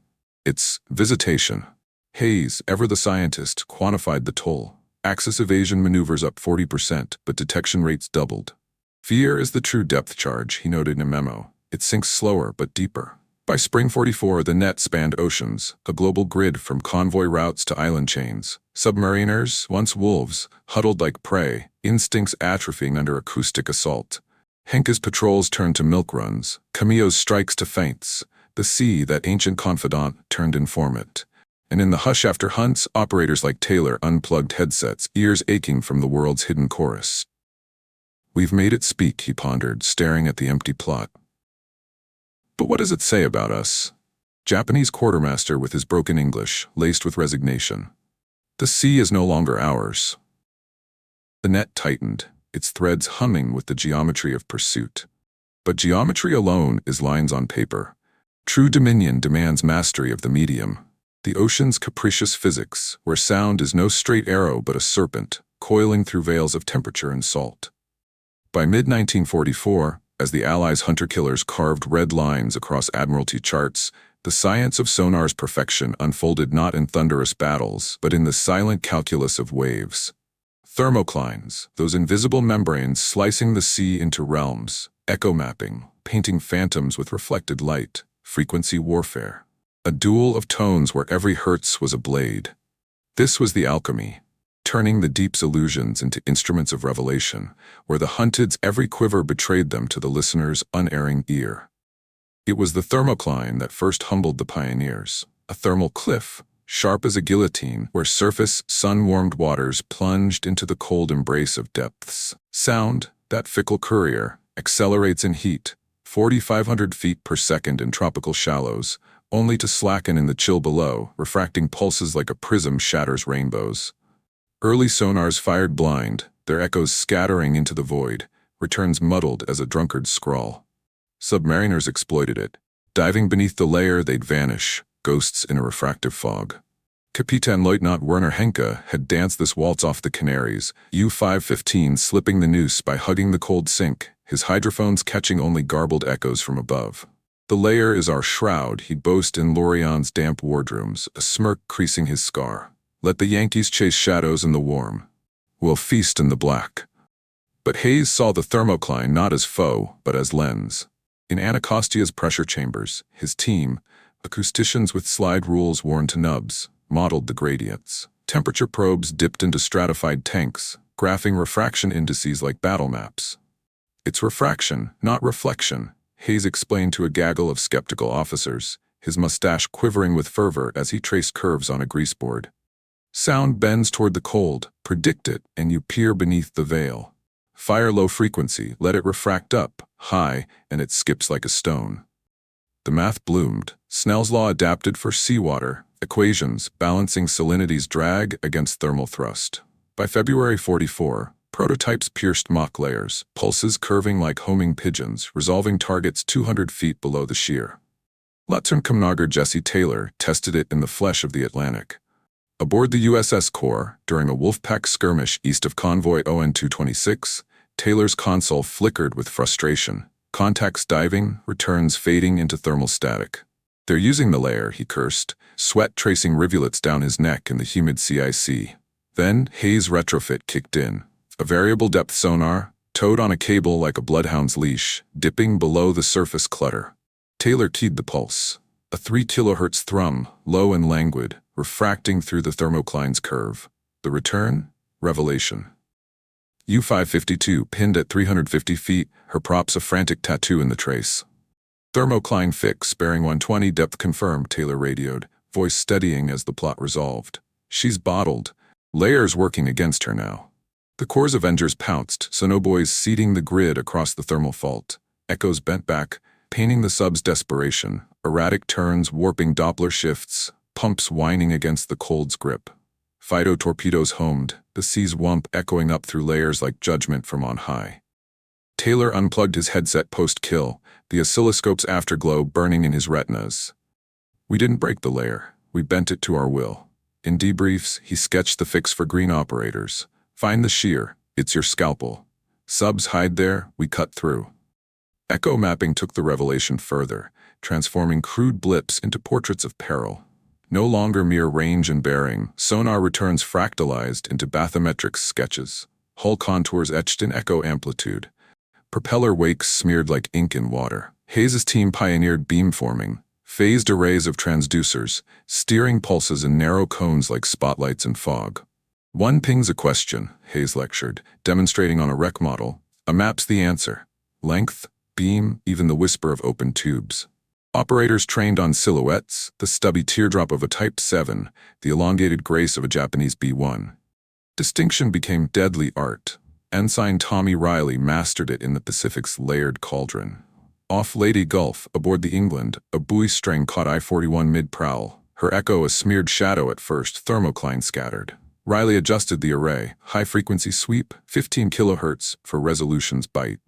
[SPEAKER 1] It's visitation. Hayes, ever the scientist, quantified the toll. Axis evasion maneuvers up 40%, but detection rates doubled. "Fear is the true depth charge," he noted in a memo. "It sinks slower but deeper." By spring 44, the net spanned oceans, a global grid from convoy routes to island chains. Submariners, once wolves, huddled like prey, instincts atrophying under acoustic assault. Henke's patrols turned to milk runs, Kameo's strikes to feints. The sea, that ancient confidant, turned informant. And in the hush after hunts, operators like Taylor unplugged headsets, ears aching from the world's hidden chorus. "We've made it speak," he pondered, staring at the empty plot. "But what does it say about us?" Japanese quartermaster with his broken English, laced with resignation. "The sea is no longer ours." The net tightened, its threads humming with the geometry of pursuit. But geometry alone is lines on paper. True dominion demands mastery of the medium. The ocean's capricious physics, where sound is no straight arrow but a serpent, coiling through veils of temperature and salt. By mid-1944, as the Allies' hunter-killers carved red lines across Admiralty charts, the science of sonar's perfection unfolded not in thunderous battles, but in the silent calculus of waves. Thermoclines, those invisible membranes slicing the sea into realms, echo mapping, painting phantoms with reflected light, frequency warfare. A duel of tones where every hertz was a blade. This was the alchemy, turning the deep's illusions into instruments of revelation, where the hunted's every quiver betrayed them to the listener's unerring ear. It was the thermocline that first humbled the pioneers, a thermal cliff, sharp as a guillotine, where surface, sun-warmed waters plunged into the cold embrace of depths. Sound, that fickle courier, accelerates in heat, 4,500 feet per second in tropical shallows, only to slacken in the chill below, refracting pulses like a prism shatters rainbows. Early sonars fired blind, their echoes scattering into the void, returns muddled as a drunkard's scrawl. Submariners exploited it. Diving beneath the layer, they'd vanish, ghosts in a refractive fog. Kapitänleutnant Werner Henke had danced this waltz off the Canaries, U-515 slipping the noose by hugging the cold sink, his hydrophones catching only garbled echoes from above. "The layer is our shroud," he'd boast in Lorient's damp wardrooms, a smirk creasing his scar. "Let the Yankees chase shadows in the warm. We'll feast in the black." But Hayes saw the thermocline not as foe, but as lens. In Anacostia's pressure chambers, his team, acousticians with slide rules worn to nubs, modeled the gradients. Temperature probes dipped into stratified tanks, graphing refraction indices like battle maps. "It's refraction, not reflection," Hayes explained to a gaggle of skeptical officers, his mustache quivering with fervor as he traced curves on a greaseboard. "Sound bends toward the cold, predict it, and you peer beneath the veil. Fire low frequency, let it refract up, high, and it skips like a stone." The math bloomed. Snell's law adapted for seawater, equations balancing salinity's drag against thermal thrust. By February 44, prototypes pierced mock layers, pulses curving like homing pigeons, resolving targets 200 feet below the shear. Lieutenant Commander Jesse Taylor tested it in the flesh of the Atlantic. Aboard the USS Core, during a Wolfpack skirmish east of convoy ON-226, Taylor's console flickered with frustration. Contacts diving, returns fading into thermal static. "They're using the layer," he cursed, sweat tracing rivulets down his neck in the humid CIC. Then Hayes' retrofit kicked in. A variable depth sonar, towed on a cable like a bloodhound's leash, dipping below the surface clutter. Taylor keyed the pulse. A 3 kHz thrum, low and languid, refracting through the thermocline's curve. The return? Revelation. U-552 pinned at 350 feet, her props a frantic tattoo in the trace. "Thermocline fix, bearing 120, depth confirmed," Taylor radioed, voice steadying as the plot resolved. "She's bottled. Layers working against her now." The Corps' Avengers pounced, sonobuoys seeding the grid across the thermal fault. Echoes bent back, painting the sub's desperation. Erratic turns, warping Doppler shifts, pumps whining against the cold's grip. Phyto torpedoes homed, the sea's whump echoing up through layers like judgment from on high. Taylor unplugged his headset post-kill, the oscilloscope's afterglow burning in his retinas. "We didn't break the layer, we bent it to our will." In debriefs, he sketched the fix for green operators. "Find the shear, it's your scalpel. Subs hide there, we cut through." Echo mapping took the revelation further, transforming crude blips into portraits of peril. No longer mere range and bearing, sonar returns fractalized into bathymetric sketches. Hull contours etched in echo amplitude. Propeller wakes smeared like ink in water. Hayes' team pioneered beamforming, phased arrays of transducers, steering pulses in narrow cones like spotlights in fog. "One pings a question," Hayes lectured, demonstrating on a rec model. "A map's the answer. Length, beam, even the whisper of open tubes." Operators trained on silhouettes, the stubby teardrop of a Type 7, the elongated grace of a Japanese B-1. Distinction became deadly art. Ensign Tommy Reilly mastered it in the Pacific's layered cauldron. Off Lady Gulf, aboard the England, a buoy string caught I-41 mid-prowl. Her echo a smeared shadow at first, thermocline scattered. Reilly adjusted the array, high-frequency sweep, 15 kHz, for resolution's bite.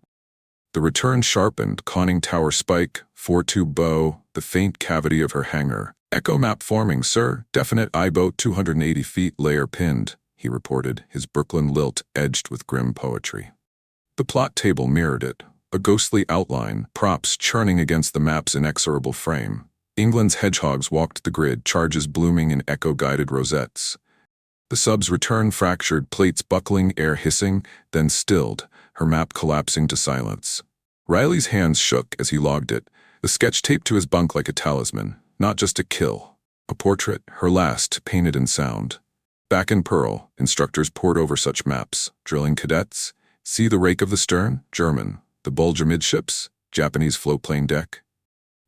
[SPEAKER 1] The return sharpened, conning tower spike, 4-tube bow, the faint cavity of her hangar. "Echo map forming, sir. Definite I-boat 280 feet, layer pinned," he reported, his Brooklyn lilt edged with grim poetry. The plot table mirrored it. A ghostly outline, props churning against the map's inexorable frame. England's hedgehogs walked the grid, charges blooming in echo-guided rosettes. The sub's return fractured, plates buckling, air hissing, then stilled, her map collapsing to silence. Reilly's hands shook as he logged it, the sketch taped to his bunk like a talisman, not just a kill. A portrait, her last, painted in sound. Back in Pearl, instructors pored over such maps, drilling cadets. See the rake of the stern? German. The bulge amidships? Japanese floatplane deck.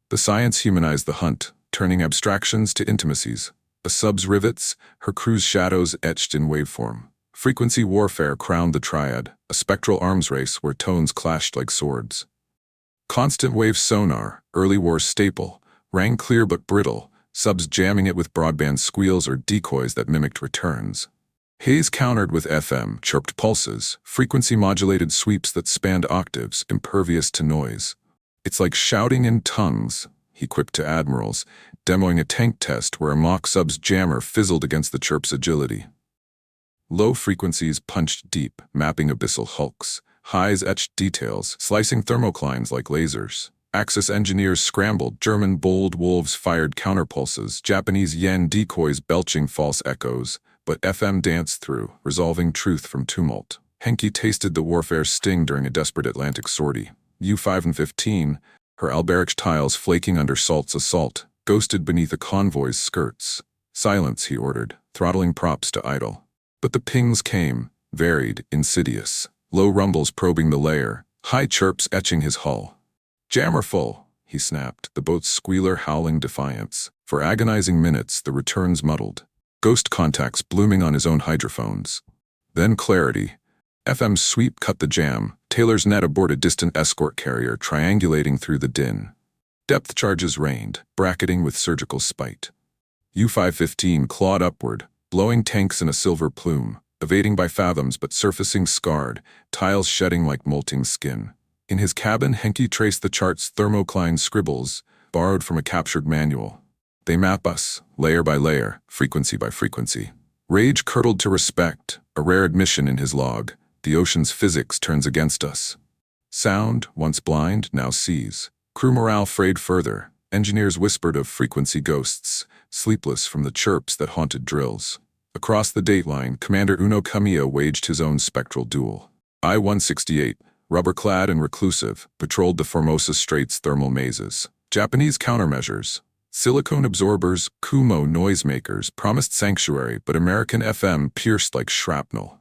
[SPEAKER 1] The science humanized the hunt, turning abstractions to intimacies. A sub's rivets, her crew's shadows etched in waveform. Frequency warfare crowned the triad, a spectral arms race where tones clashed like swords. Constant wave sonar, early war's staple, rang clear but brittle, subs jamming it with broadband squeals or decoys that mimicked returns. Hayes countered with FM, chirped pulses, frequency-modulated sweeps that spanned octaves, impervious to noise. "It's like shouting in tongues," he quipped to admirals, demoing a tank test where a mock sub's jammer fizzled against the chirp's agility. Low frequencies punched deep, mapping abyssal hulks. Highs etched details, slicing thermoclines like lasers. Axis engineers scrambled, German bold wolves fired counterpulses, Japanese yen decoys belching false echoes, but FM danced through, resolving truth from tumult. Henke tasted the warfare's sting during a desperate Atlantic sortie. U-5 and 15, her Alberich tiles flaking under Salt's assault, ghosted beneath a convoy's skirts. Silence, he ordered, throttling props to idle. But the pings came, varied, insidious. Low rumbles probing the layer, high chirps etching his hull. "Jammer full," he snapped, the boat's squealer howling defiance. For agonizing minutes, the returns muddled. Ghost contacts blooming on his own hydrophones. Then clarity. FM's sweep cut the jam, Taylor's net aboard a distant escort carrier triangulating through the din. Depth charges rained, bracketing with surgical spite. U-515 clawed upward, blowing tanks in a silver plume, evading by fathoms but surfacing scarred, tiles shedding like molting skin. In his cabin, Henke traced the chart's thermocline scribbles, borrowed from a captured manual. They map us, layer by layer, frequency by frequency. Rage curdled to respect, a rare admission in his log. The ocean's physics turns against us. Sound, once blind, now sees. Crew morale frayed further. Engineers whispered of frequency ghosts, sleepless from the chirps that haunted drills. Across the dateline, Commander Kameo waged his own spectral duel. I-168, rubber-clad and reclusive, patrolled the Formosa Strait's thermal mazes. Japanese countermeasures, silicone absorbers, Kumo noisemakers promised sanctuary, but American FM pierced like shrapnel.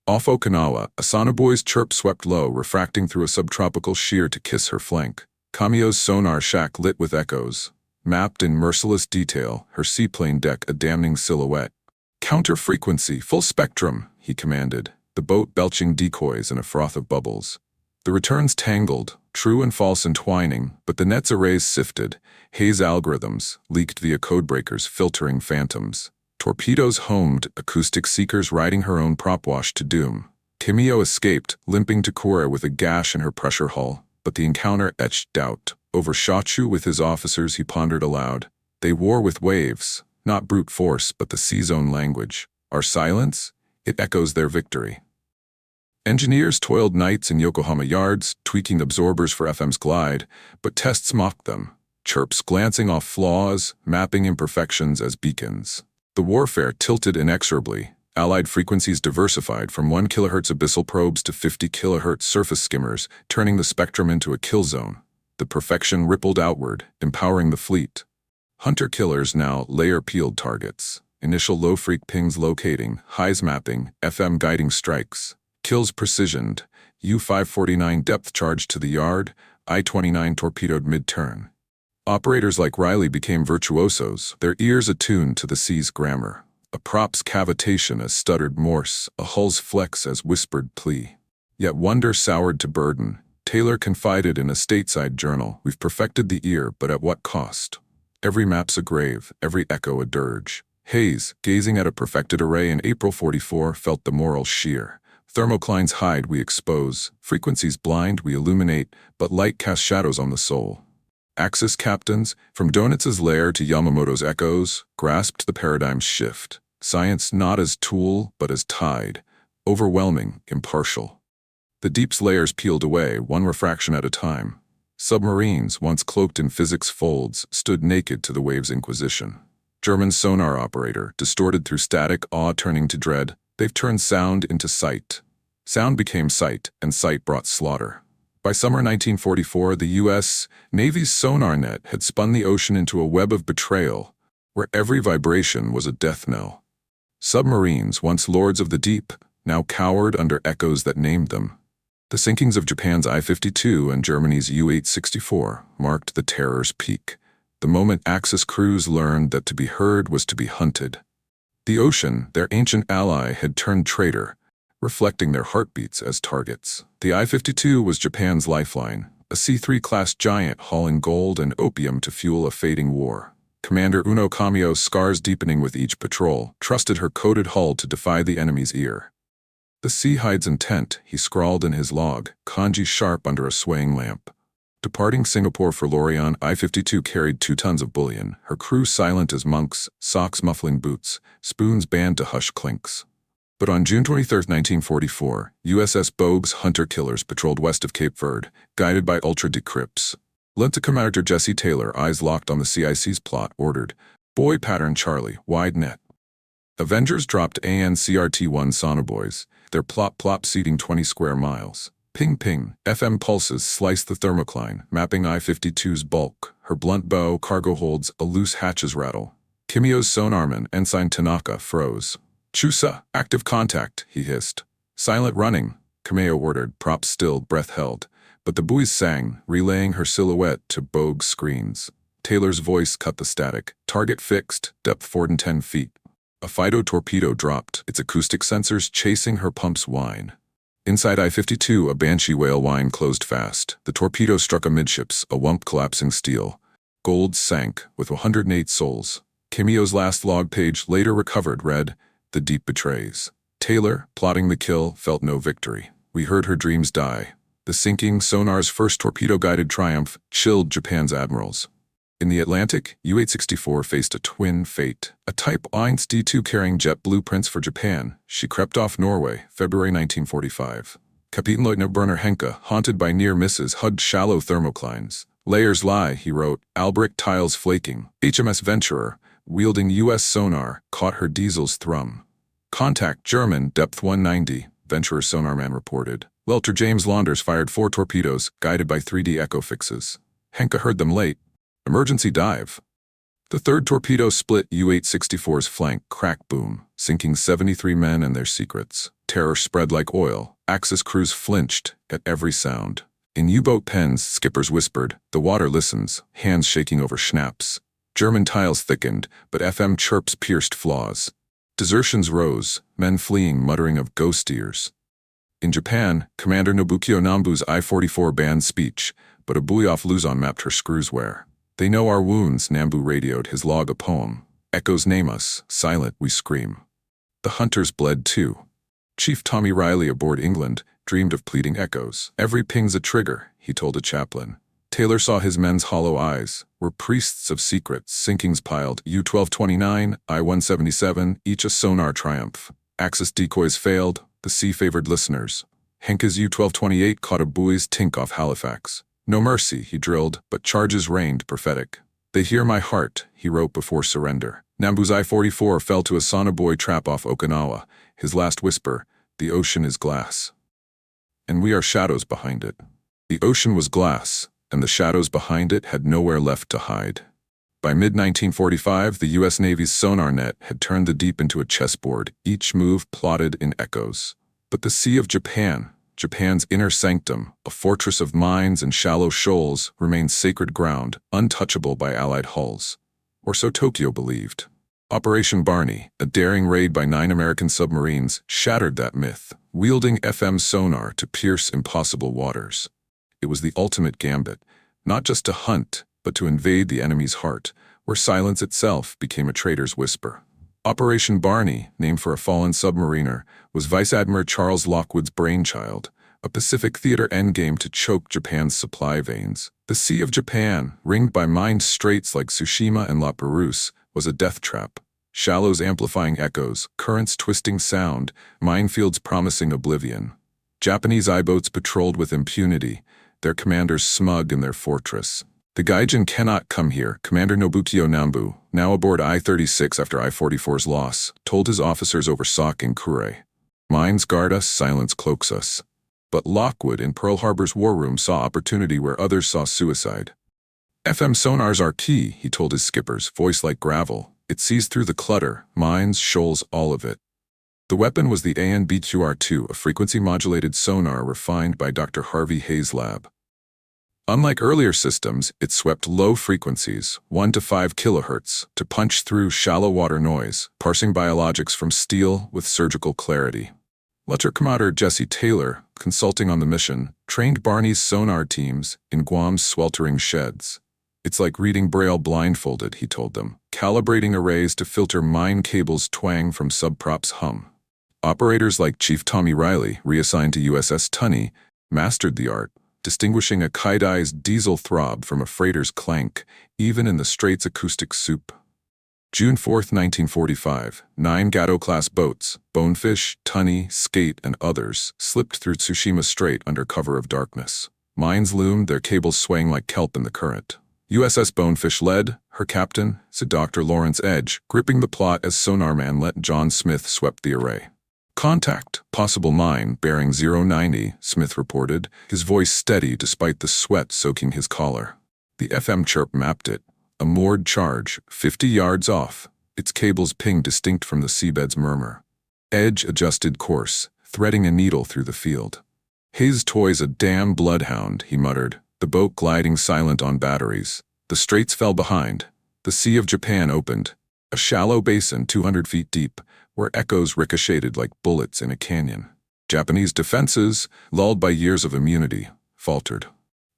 [SPEAKER 1] Off Okinawa, a sonobuoy's chirp swept low, refracting through a subtropical sheer to kiss her flank. Kameo's sonar shack lit with echoes. Mapped in merciless detail, her seaplane deck a damning silhouette. "Counter-frequency, full spectrum," he commanded, the boat belching decoys in a froth of bubbles. The returns tangled, true and false entwining, but the net's arrays sifted. Hayes algorithms leaked via codebreakers filtering phantoms. Torpedoes homed, acoustic seekers riding her own prop wash to doom. Kameo escaped, limping to Kura with a gash in her pressure hull, but the encounter etched doubt. Over Shochu with his officers he pondered aloud. They war with waves, not brute force but the sea's own language. Our silence? It echoes their victory. Engineers toiled nights in Yokohama yards, tweaking absorbers for FM's glide, but tests mocked them. Chirps glancing off flaws, mapping imperfections as beacons. The warfare tilted inexorably. Allied frequencies diversified from 1 kHz abyssal probes to 50 kHz surface skimmers, turning the spectrum into a kill zone. The perfection rippled outward, empowering the fleet. Hunter-killers now layer-peeled targets. Initial low-freak pings locating, highs mapping, FM guiding strikes. Kills precisioned. U-549 depth charged to the yard, I-29 torpedoed mid-turn. Operators like Reilly became virtuosos, their ears attuned to the sea's grammar. A prop's cavitation as stuttered Morse, a hull's flex as whispered plea. Yet wonder soured to burden. Taylor confided in a stateside journal, "We've perfected the ear, but at what cost? Every map's a grave, every echo a dirge." Hayes, gazing at a perfected array in April 44, felt the moral shear. Thermoclines hide, we expose. Frequencies blind, we illuminate, but light casts shadows on the soul. Axis captains, from Donitz's lair to Yamamoto's echoes, grasped the paradigm's shift. Science not as tool, but as tide. Overwhelming, impartial. The deep's layers peeled away, one refraction at a time. Submarines, once cloaked in physics folds, stood naked to the wave's inquisition. German sonar operator, distorted through static, awe turning to dread, they've turned sound into sight. Sound became sight, and sight brought slaughter. By summer 1944, the U.S. Navy's sonar net had spun the ocean into a web of betrayal, where every vibration was a death knell. Submarines, once lords of the deep, now cowered under echoes that named them. The sinkings of Japan's I-52 and Germany's U-864 marked the terror's peak, the moment Axis crews learned that to be heard was to be hunted. The ocean, their ancient ally, had turned traitor, reflecting their heartbeats as targets. The I-52 was Japan's lifeline, a C-3 class giant hauling gold and opium to fuel a fading war. Commander Kameo, scars deepening with each patrol, trusted her coated hull to defy the enemy's ear. "The sea hides intent," he scrawled in his log, kanji sharp under a swaying lamp. Departing Singapore for Lorient, I-52 carried 2 tons of bullion, her crew silent as monks, socks muffling boots, spoons banned to hush clinks. But on June 23, 1944, USS Bogue's hunter-killers patrolled west of Cape Verde, guided by ultra-decrypts. Lieutenant Commander Jesse Taylor, eyes locked on the CIC's plot, ordered, "Boy pattern Charlie, wide net." Avengers dropped ANCRT-1 sonobuoys, their plop-plop seating 20 square miles. Ping-ping, FM pulses sliced the thermocline, mapping I-52's bulk, her blunt bow, cargo holds, a loose hatches rattle. Kameo's sonarman, Ensign Tanaka, froze. "Chusa, active contact," he hissed. "Silent running," Kameo ordered, props still, breath held. But the buoys sang, relaying her silhouette to Bogue's screens. Taylor's voice cut the static. "Target fixed, depth 410 feet. A Fido torpedo dropped, its acoustic sensors chasing her pumps whine. Inside I-52, a Banshee whale whine closed fast. The torpedo struck amidships, a whump collapsing steel. Gold sank, with 108 souls. Kameo's last log page, later recovered, read, "The deep betrays." Taylor, plotting the kill, felt no victory. "We heard her dreams die." The sinking Sonar's first torpedo-guided triumph chilled Japan's admirals. In the Atlantic, U-864 faced a twin fate. A Type 1 D2 carrying jet blueprints for Japan, she crept off Norway, February 1945. Kapitänleutnant Werner Henke, haunted by near misses, hugged shallow thermoclines. "Layers lie," he wrote, Albrick tiles flaking. HMS Venturer, wielding U.S. sonar, caught her diesel's thrum. "Contact German, depth 190, Venturer's sonarman reported. Welter James Launders fired 4 torpedoes, guided by 3D echo fixes. Henke heard them late. Emergency dive. The third torpedo split U-864's flank, crack boom, sinking 73 men and their secrets. Terror spread like oil. Axis crews flinched at every sound. In U-boat pens, skippers whispered, "The water listens," hands shaking over schnapps. German tiles thickened, but FM chirps pierced flaws. Desertions rose, men fleeing muttering of ghost ears. In Japan, Commander Nobukyo Nambu's I-44 banned speech, but a buoy off Luzon mapped her screws where. "They know our wounds," Nambu radioed, his log a poem. "Echoes name us, silent we scream." The hunters bled too. Chief Tommy Reilly aboard England dreamed of pleading echoes. "Every ping's a trigger," he told a chaplain. Taylor saw his men's hollow eyes, were priests of secrets, sinkings piled, U-1229, I-177, each a sonar triumph. Axis decoys failed, the sea favored listeners. Henke's U-1228 caught a buoy's tink off Halifax. "No mercy," he drilled, but charges rained prophetic. "They hear my heart," he wrote before surrender. Nambu's I-44 fell to a sonobuoy trap off Okinawa, his last whisper, "The ocean is glass. And we are shadows behind it." The ocean was glass, and the shadows behind it had nowhere left to hide. By mid-1945, the U.S. Navy's sonar net had turned the deep into a chessboard, each move plotted in echoes. But the Sea of Japan, Japan's inner sanctum, a fortress of mines and shallow shoals, remained sacred ground, untouchable by Allied hulls. Or so Tokyo believed. Operation Barney, a daring raid by 9 American submarines, shattered that myth, wielding FM sonar to pierce impossible waters. It was the ultimate gambit, not just to hunt, but to invade the enemy's heart, where silence itself became a traitor's whisper. Operation Barney, named for a fallen submariner, was Vice Admiral Charles Lockwood's brainchild, a Pacific theater endgame to choke Japan's supply veins. The Sea of Japan, ringed by mined straits like Tsushima and La Perouse, was a death trap. Shallows amplifying echoes, currents twisting sound, minefields promising oblivion. Japanese I-boats patrolled with impunity, their commanders smug in their fortress. "The Gaijin cannot come here," Commander Nobukyo Nambu, now aboard I-36 after I-44's loss, told his officers over SOC in Kure. "Mines guard us, silence cloaks us." But Lockwood in Pearl Harbor's war room saw opportunity where others saw suicide. "FM sonars are key," he told his skippers, voice like gravel. "It sees through the clutter, mines, shoals, all of it." The weapon was the ANBQR-2, a frequency-modulated sonar refined by Dr. Harvey Hayes' lab. Unlike earlier systems, it swept low frequencies, 1 to 5 kHz, to punch through shallow water noise, parsing biologics from steel with surgical clarity. Lieutenant Commander Jesse Taylor, consulting on the mission, trained Barney's sonar teams in Guam's sweltering sheds. "It's like reading Braille blindfolded," he told them, calibrating arrays to filter mine cables' twang from subprops' hum. Operators like Chief Tommy Reilly, reassigned to USS Tunney, mastered the art. distinguishing a kite-eyes diesel throb from a freighter's clank, even in the Strait's acoustic soup. June 4, 1945, 9 Gato-class boats, Bonefish, Tunny, Skate, and others, slipped through Tsushima Strait under cover of darkness. Mines loomed, their cables swaying like kelp in the current. USS Bonefish led, her captain, Sir Dr. Lawrence Edge, gripping the plot as sonarman let John Smith swept the array. "Contact, possible mine, bearing 090, Smith reported, his voice steady despite the sweat soaking his collar. The FM chirp mapped it. A moored charge, 50 yards off, its cables pinged distinct from the seabed's murmur. Edge adjusted course, threading a needle through the field. "Hayes toys a damn bloodhound," he muttered, the boat gliding silent on batteries. The straits fell behind. The Sea of Japan opened, a shallow basin 200 feet deep, where echoes ricocheted like bullets in a canyon. Japanese defenses, lulled by years of immunity, faltered.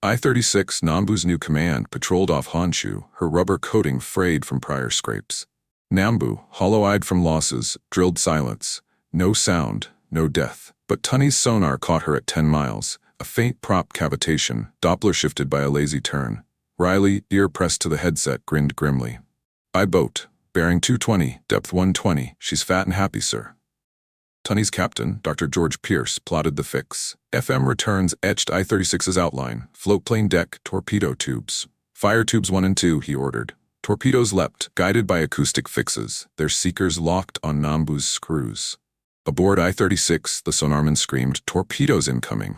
[SPEAKER 1] I-36, Nambu's new command, patrolled off Honshu, her rubber coating frayed from prior scrapes. Nambu, hollow-eyed from losses, drilled silence. No sound, no death. But Tunny's sonar caught her at 10 miles, a faint prop cavitation, Doppler shifted by a lazy turn. Reilly, ear pressed to the headset, grinned grimly. "I-boat, bearing 220, depth 120, she's fat and happy, sir." Tunny's captain, Dr. George Pierce, plotted the fix. FM returns etched I-36's outline, floatplane deck, torpedo tubes. "Fire tubes 1 and 2, he ordered. Torpedoes leapt, guided by acoustic fixes, their seekers locked on Nambu's screws. Aboard I-36, the sonarman screamed, "Torpedoes incoming!"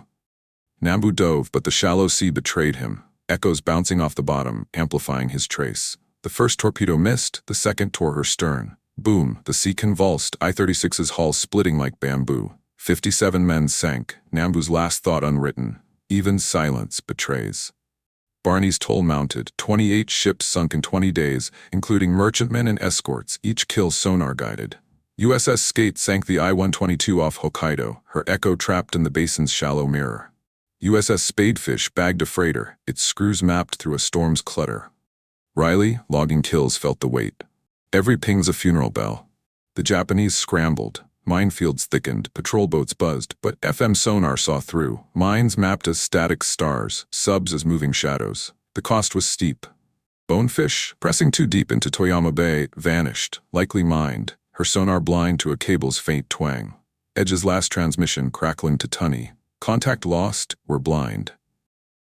[SPEAKER 1] Nambu dove, but the shallow sea betrayed him, echoes bouncing off the bottom, amplifying his trace. The first torpedo missed, the second tore her stern. Boom, the sea convulsed, I-36's hull splitting like bamboo. 57 men sank, Nambu's last thought unwritten. Even silence betrays. Barney's toll mounted, 28 ships sunk in 20 days, including merchantmen and escorts, each kill sonar-guided. USS Skate sank the I-122 off Hokkaido, her echo trapped in the basin's shallow mirror. USS Spadefish bagged a freighter, its screws mapped through a storm's clutter. Reilly, logging kills, felt the weight. Every ping's a funeral bell. The Japanese scrambled. Minefields thickened, patrol boats buzzed, but FM sonar saw through. Mines mapped as static stars, subs as moving shadows. The cost was steep. Bonefish, pressing too deep into Toyama Bay, vanished, likely mined, her sonar blind to a cable's faint twang. Edge's last transmission crackling to Tunny. Contact lost, we're blind.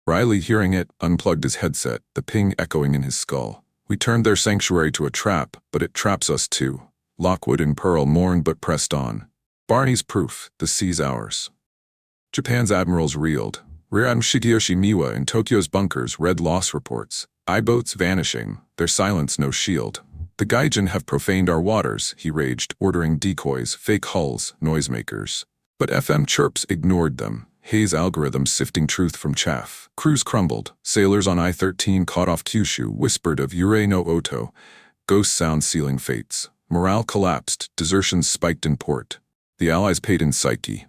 [SPEAKER 1] Reilly, hearing it, unplugged his headset, the ping echoing in his skull. "We turned their sanctuary to a trap, but it traps us too." Lockwood and Pearl mourned but pressed on. Barney's proof, the sea's ours. Japan's admirals reeled. Rear Admiral Shigeyoshi Miwa in Tokyo's bunkers read loss reports. I-boats vanishing, their silence no shield. "The Gaijin have profaned our waters," he raged, ordering decoys, fake hulls, noisemakers. But FM chirps ignored them. Hayes algorithms sifting truth from chaff. Crews crumbled. Sailors on I-13 caught off Kyushu whispered of Yurei no Oto. Ghost sounds sealing fates. Morale collapsed. Desertions spiked in port. The Allies paid in psyche.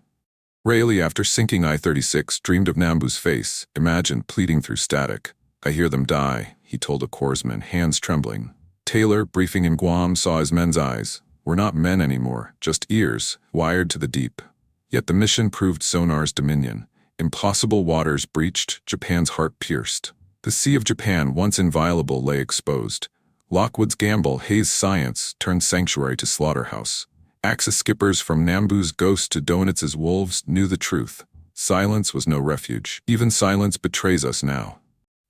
[SPEAKER 1] Reilly, after sinking I-36, dreamed of Nambu's face, imagined pleading through static. "I hear them die," he told a corpsman, hands trembling. Taylor, briefing in Guam, saw his men's eyes. We're not men anymore, just ears, wired to the deep. Yet the mission proved sonar's dominion. Impossible waters breached, Japan's heart pierced. The Sea of Japan, once inviolable, lay exposed. Lockwood's gamble, Hayes' science, turned sanctuary to slaughterhouse. Axis skippers from Nambu's ghost to Donitz's wolves knew the truth. Silence was no refuge. Even silence betrays us now.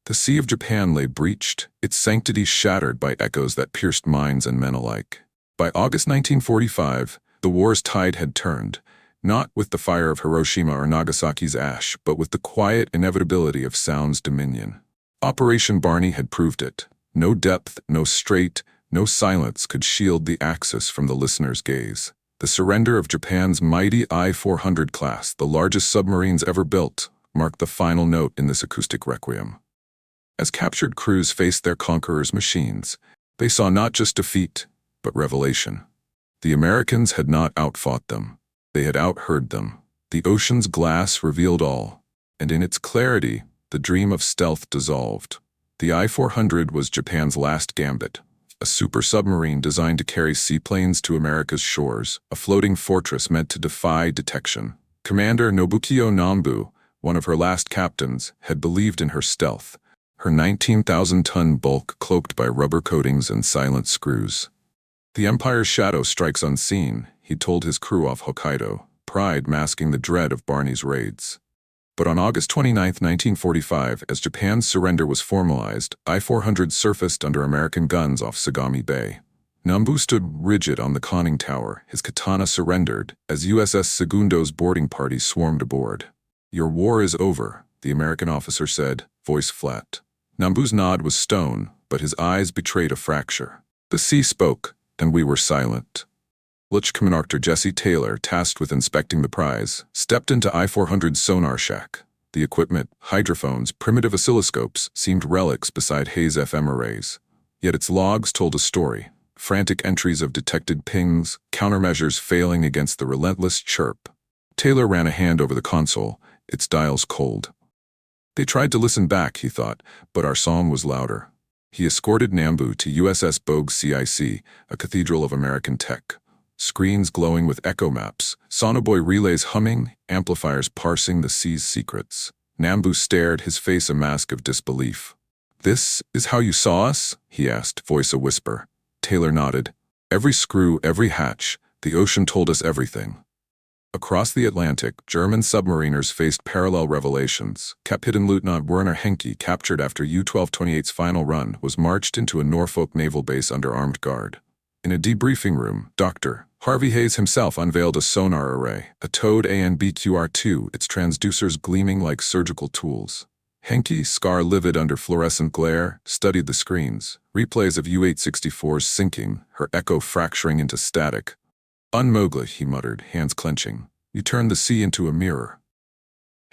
[SPEAKER 1] The Sea of Japan lay breached, its sanctity shattered by echoes that pierced minds and men alike. By August 1945, the war's tide had turned. Not with the fire of Hiroshima or Nagasaki's ash, but with the quiet inevitability of sound's dominion. Operation Barney had proved it. No depth, no strait, no silence could shield the Axis from the listener's gaze. The surrender of Japan's mighty I-400 class, the largest submarines ever built, marked the final note in this acoustic requiem. As captured crews faced their conquerors' machines, they saw not just defeat, but revelation. The Americans had not outfought them. They had outheard them. The ocean's glass revealed all, and in its clarity, the dream of stealth dissolved. The I-400 was Japan's last gambit, a super submarine designed to carry seaplanes to America's shores, a floating fortress meant to defy detection. Commander Nobukiyo Nambu, one of her last captains, had believed in her stealth, her 19,000-ton bulk cloaked by rubber coatings and silent screws. The Empire's shadow strikes unseen, he told his crew off Hokkaido, pride masking the dread of Barney's raids. But on August 29, 1945, as Japan's surrender was formalized, I-400 surfaced under American guns off Sagami Bay. Nambu stood rigid on the conning tower, his katana surrendered, as USS Segundo's boarding party swarmed aboard. "Your war is over," the American officer said, voice flat. Nambu's nod was stone, but his eyes betrayed a fracture. The sea spoke, and we were silent. Lieutenant Jesse Taylor, tasked with inspecting the prize, stepped into I-400's sonar shack. The equipment, hydrophones, primitive oscilloscopes, seemed relics beside Hayes' FM arrays. Yet its logs told a story. Frantic entries of detected pings, countermeasures failing against the relentless chirp. Taylor ran a hand over the console, its dials cold. They tried to listen back, he thought, but our song was louder. He escorted Nambu to USS Bogue CIC, a cathedral of American tech. Screens glowing with echo maps, sonobuoy relays humming, amplifiers parsing the sea's secrets. Nambu stared, his face a mask of disbelief. "This is how you saw us?" he asked, voice a whisper. Taylor nodded. "Every screw, every hatch, the ocean told us everything." Across the Atlantic, German submariners faced parallel revelations. Captain Lieutenant Werner Henke, captured after U-1228's final run, was marched into a Norfolk naval base under armed guard. In a debriefing room, Dr. Harvey Hayes himself unveiled a sonar array, a towed ANBQR-2, its transducers gleaming like surgical tools. Henke, scar livid under fluorescent glare, studied the screens, replays of U-864's sinking, her echo fracturing into static. "Unmoglich," he muttered, hands clenching. "You turned the sea into a mirror."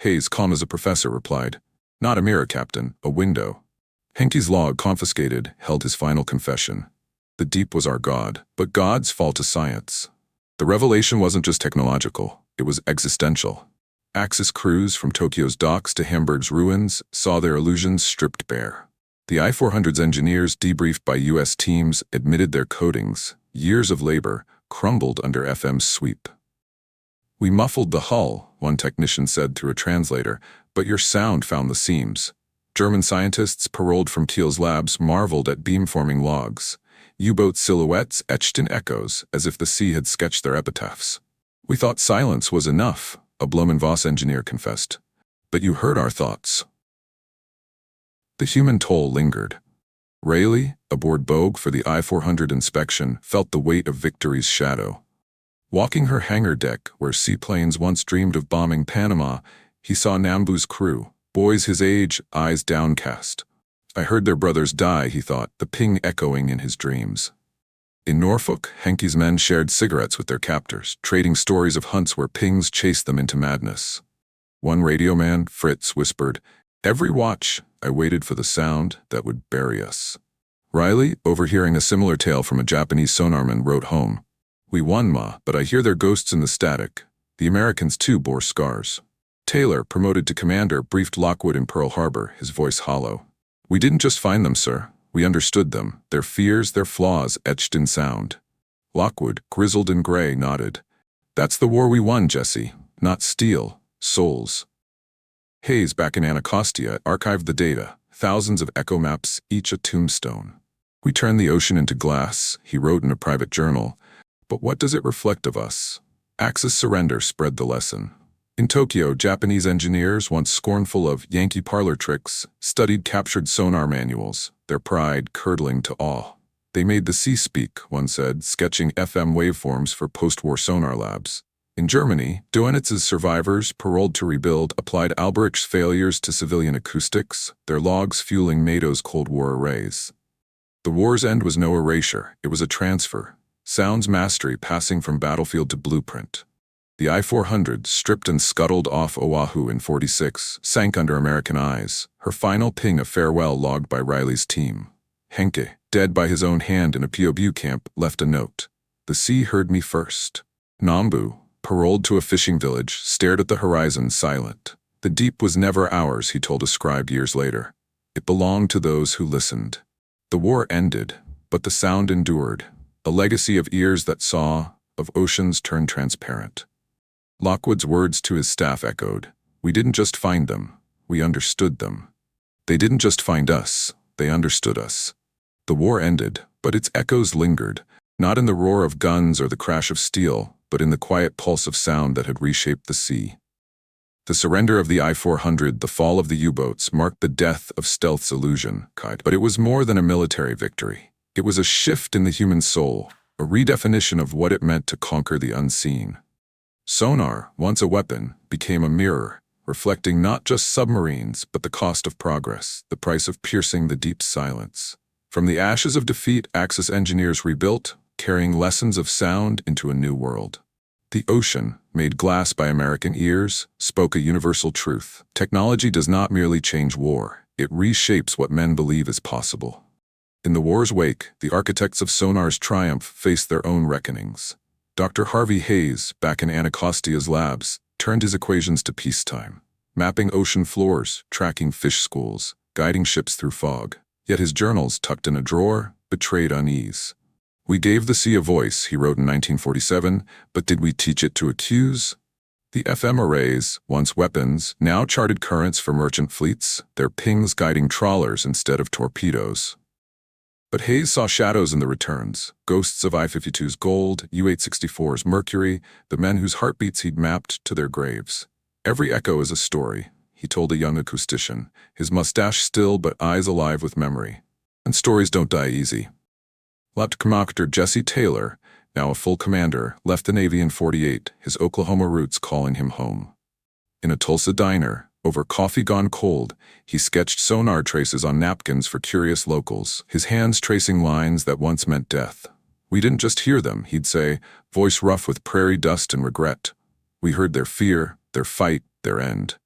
[SPEAKER 1] Hayes, calm as a professor, replied, "Not a mirror, Captain, a window." Henke's log, confiscated, held his final confession. The deep was our God, but God's fall to science. The revelation wasn't just technological, it was existential. Axis crews from Tokyo's docks to Hamburg's ruins saw their illusions stripped bare. The I-400's engineers, debriefed by U.S. teams, admitted their coatings, years of labor, crumbled under FM's sweep. "We muffled the hull," one technician said through a translator, "but your sound found the seams." German scientists paroled from Kiel's labs marveled at beamforming logs. U-boat silhouettes etched in echoes, as if the sea had sketched their epitaphs. "We thought silence was enough," a Blumenvoss engineer confessed. "But you heard our thoughts." The human toll lingered. Reilly, aboard Bogue for the I-400 inspection, felt the weight of victory's shadow. Walking her hangar deck, where seaplanes once dreamed of bombing Panama, he saw Nambu's crew, boys his age, eyes downcast. "I heard their brothers die," he thought, the ping echoing in his dreams. In Norfolk, Henke's men shared cigarettes with their captors, trading stories of hunts where pings chased them into madness. One radio man, Fritz, whispered, "Every watch, I waited for the sound that would bury us." Reilly, overhearing a similar tale from a Japanese sonarman, wrote home, "We won, Ma, but I hear their ghosts in the static. The Americans, too, bore scars." Taylor, promoted to commander, briefed Lockwood in Pearl Harbor, his voice hollow. "We didn't just find them, sir. We understood them, their fears, their flaws etched in sound." Lockwood, grizzled and gray, nodded. "That's the war we won, Jesse. Not steel, souls." Hayes, back in Anacostia, archived the data, thousands of echo maps, each a tombstone. "We turned the ocean into glass," he wrote in a private journal. "But what does it reflect of us?" Axis surrender spread the lesson. In Tokyo, Japanese engineers, once scornful of Yankee parlor tricks, studied captured sonar manuals, their pride curdling to awe. "They made the sea speak," one said, sketching FM waveforms for post-war sonar labs. In Germany, Dönitz's survivors, paroled to rebuild, applied Alberich's failures to civilian acoustics, their logs fueling NATO's Cold War arrays. The war's end was no erasure, it was a transfer. Sound's mastery passing from battlefield to blueprint. The I-400, stripped and scuttled off Oahu in '46, sank under American eyes, her final ping a farewell logged by Reilly's team. Henke, dead by his own hand in a POW camp, left a note. "The sea heard me first." Nambu, paroled to a fishing village, stared at the horizon silent. "The deep was never ours," he told a scribe years later. "It belonged to those who listened." The war ended, but the sound endured, a legacy of ears that saw, of oceans turned transparent. Lockwood's words to his staff echoed, We didn't just find them, we understood them. They didn't just find us, they understood us. The war ended, but its echoes lingered, not in the roar of guns or the crash of steel, but in the quiet pulse of sound that had reshaped the sea. The surrender of the I-400, the fall of the U-boats, marked the death of stealth's illusion, but it was more than a military victory. It was a shift in the human soul, a redefinition of what it meant to conquer the unseen. Sonar, once a weapon, became a mirror, reflecting not just submarines, but the cost of progress, the price of piercing the deep silence. From the ashes of defeat, Axis engineers rebuilt, carrying lessons of sound into a new world. The ocean, made glass by American ears, spoke a universal truth. Technology does not merely change war, it reshapes what men believe is possible. In the war's wake, the architects of Sonar's triumph faced their own reckonings. Dr. Harvey Hayes, back in Anacostia's labs, turned his equations to peacetime, mapping ocean floors, tracking fish schools, guiding ships through fog. Yet his journals, tucked in a drawer, betrayed unease. "We gave the sea a voice," he wrote in 1947, "but did we teach it to accuse?" The FM arrays, once weapons, now charted currents for merchant fleets, their pings guiding trawlers instead of torpedoes. But Hayes saw shadows in the returns, ghosts of I-52's gold, U-864's mercury, the men whose heartbeats he'd mapped to their graves. "Every echo is a story," he told a young acoustician, his mustache still but eyes alive with memory. And stories don't die easy. Lieutenant Commander Jesse Taylor, now a full commander, left the Navy in '48, his Oklahoma roots calling him home. In a Tulsa diner, over coffee gone cold, he sketched sonar traces on napkins for curious locals, his hands tracing lines that once meant death. "We didn't just hear them," he'd say, voice rough with prairie dust and regret. "We heard their fear, their fight, their end."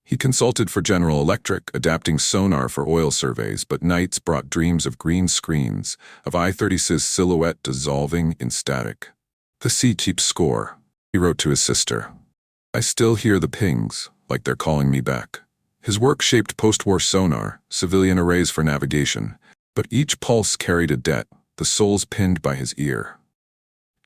[SPEAKER 1] He consulted for General Electric, adapting sonar for oil surveys, but nights brought dreams of green screens, of I-36's silhouette dissolving in static. "The sea keeps score," he wrote to his sister. "I still hear the pings, like they're calling me back." His work shaped post-war sonar, civilian arrays for navigation, but each pulse carried a debt, the souls pinned by his ear.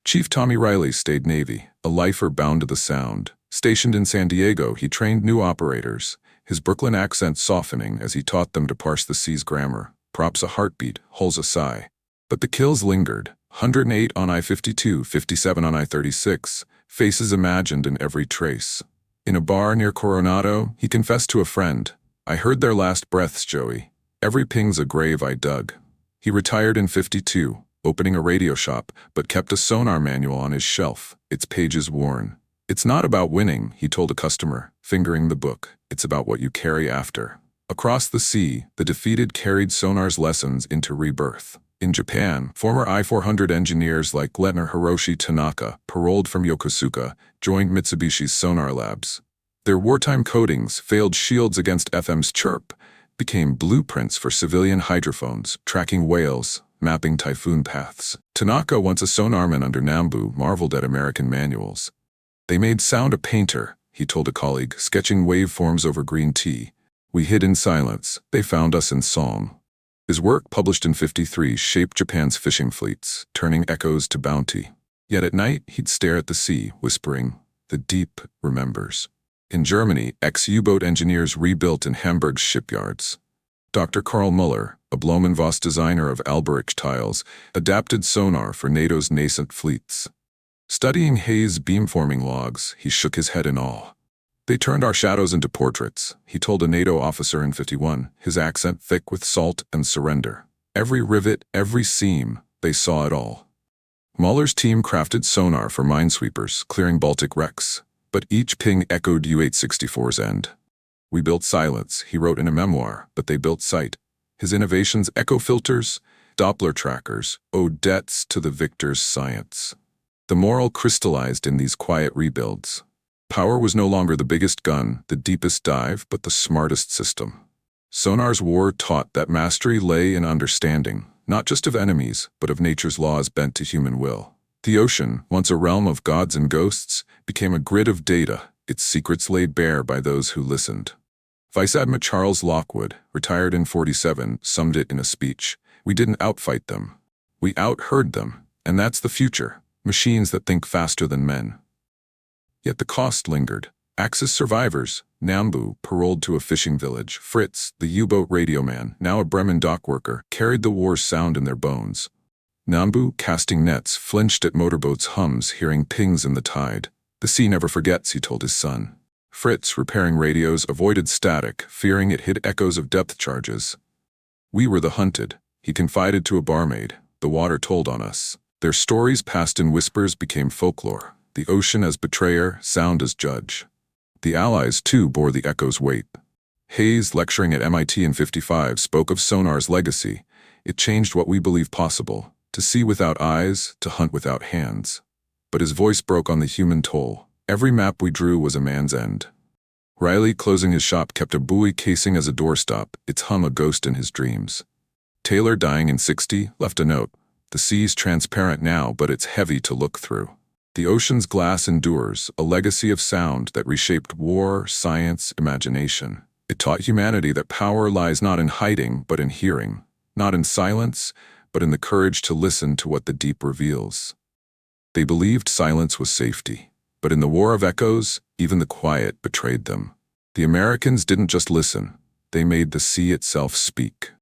[SPEAKER 1] Chief Tommy Reilly stayed Navy, a lifer bound to the sound. Stationed in San Diego, he trained new operators, his Brooklyn accent softening as he taught them to parse the sea's grammar, props a heartbeat, hulls a sigh. But the kills lingered, 108 on I-52, 57 on I-36, faces imagined in every trace. In a bar near Coronado, he confessed to a friend, "I heard their last breaths, Joey. Every ping's a grave I dug." He retired in '52, opening a radio shop, but kept a sonar manual on his shelf, its pages worn. "It's not about winning," he told a customer, fingering the book. "It's about what you carry after." Across the sea, the defeated carried sonar's lessons into rebirth. In Japan, former I-400 engineers like Lieutenant Hiroshi Tanaka, paroled from Yokosuka, joined Mitsubishi's sonar labs. Their wartime coatings, failed shields against FM's chirp, became blueprints for civilian hydrophones, tracking whales, mapping typhoon paths. Tanaka, once a sonarman under Nambu, marveled at American manuals. "They made sound a painter," he told a colleague, sketching waveforms over green tea. "We hid in silence. They found us in song." His work, published in '53, shaped Japan's fishing fleets, turning echoes to bounty. Yet at night, he'd stare at the sea, whispering, "The deep remembers." In Germany, ex-U-boat engineers rebuilt in Hamburg's shipyards. Dr. Karl Müller, a Blumenvoss designer of Alberich tiles, adapted sonar for NATO's nascent fleets. Studying Hayes' beamforming logs, he shook his head in awe. "They turned our shadows into portraits," he told a NATO officer in '51, his accent thick with salt and surrender. "Every rivet, every seam, they saw it all." Muller's team crafted sonar for minesweepers, clearing Baltic wrecks, but each ping echoed U-864's end. "We built silence," he wrote in a memoir, "but they built sight." His innovations, echo filters, Doppler trackers, owed debts to the victor's science. The moral crystallized in these quiet rebuilds. Power was no longer the biggest gun, the deepest dive, but the smartest system. Sonar's war taught that mastery lay in understanding, not just of enemies, but of nature's laws bent to human will. The ocean, once a realm of gods and ghosts, became a grid of data, its secrets laid bare by those who listened. Vice Admiral Charles Lockwood, retired in '47, summed it in a speech. "We didn't outfight them. We outheard them, and that's the future. Machines that think faster than men." Yet the cost lingered. Axis survivors, Nambu, paroled to a fishing village, Fritz, the U-boat radio man, now a Bremen dock worker, carried the war's sound in their bones. Nambu, casting nets, flinched at motorboats' hums, hearing pings in the tide. The sea never forgets, he told his son. Fritz, repairing radios, avoided static, fearing it hid echoes of depth charges. We were the hunted, he confided to a barmaid. The water told on us. Their stories passed in whispers became folklore. The ocean as betrayer, sound as judge. The Allies, too, bore the echo's weight. Hayes, lecturing at MIT in '55, spoke of Sonar's legacy. It changed what we believe possible, to see without eyes, to hunt without hands. But his voice broke on the human toll. Every map we drew was a man's end. Reilly, closing his shop, kept a buoy casing as a doorstop, its hum a ghost in his dreams. Taylor, dying in '60, left a note. The sea's transparent now, but it's heavy to look through. The ocean's glass endures, a legacy of sound that reshaped war, science, imagination. It taught humanity that power lies not in hiding, but in hearing. Not in silence, but in the courage to listen to what the deep reveals. They believed silence was safety. But in the war of echoes, even the quiet betrayed them. The Americans didn't just listen. They made the sea itself speak.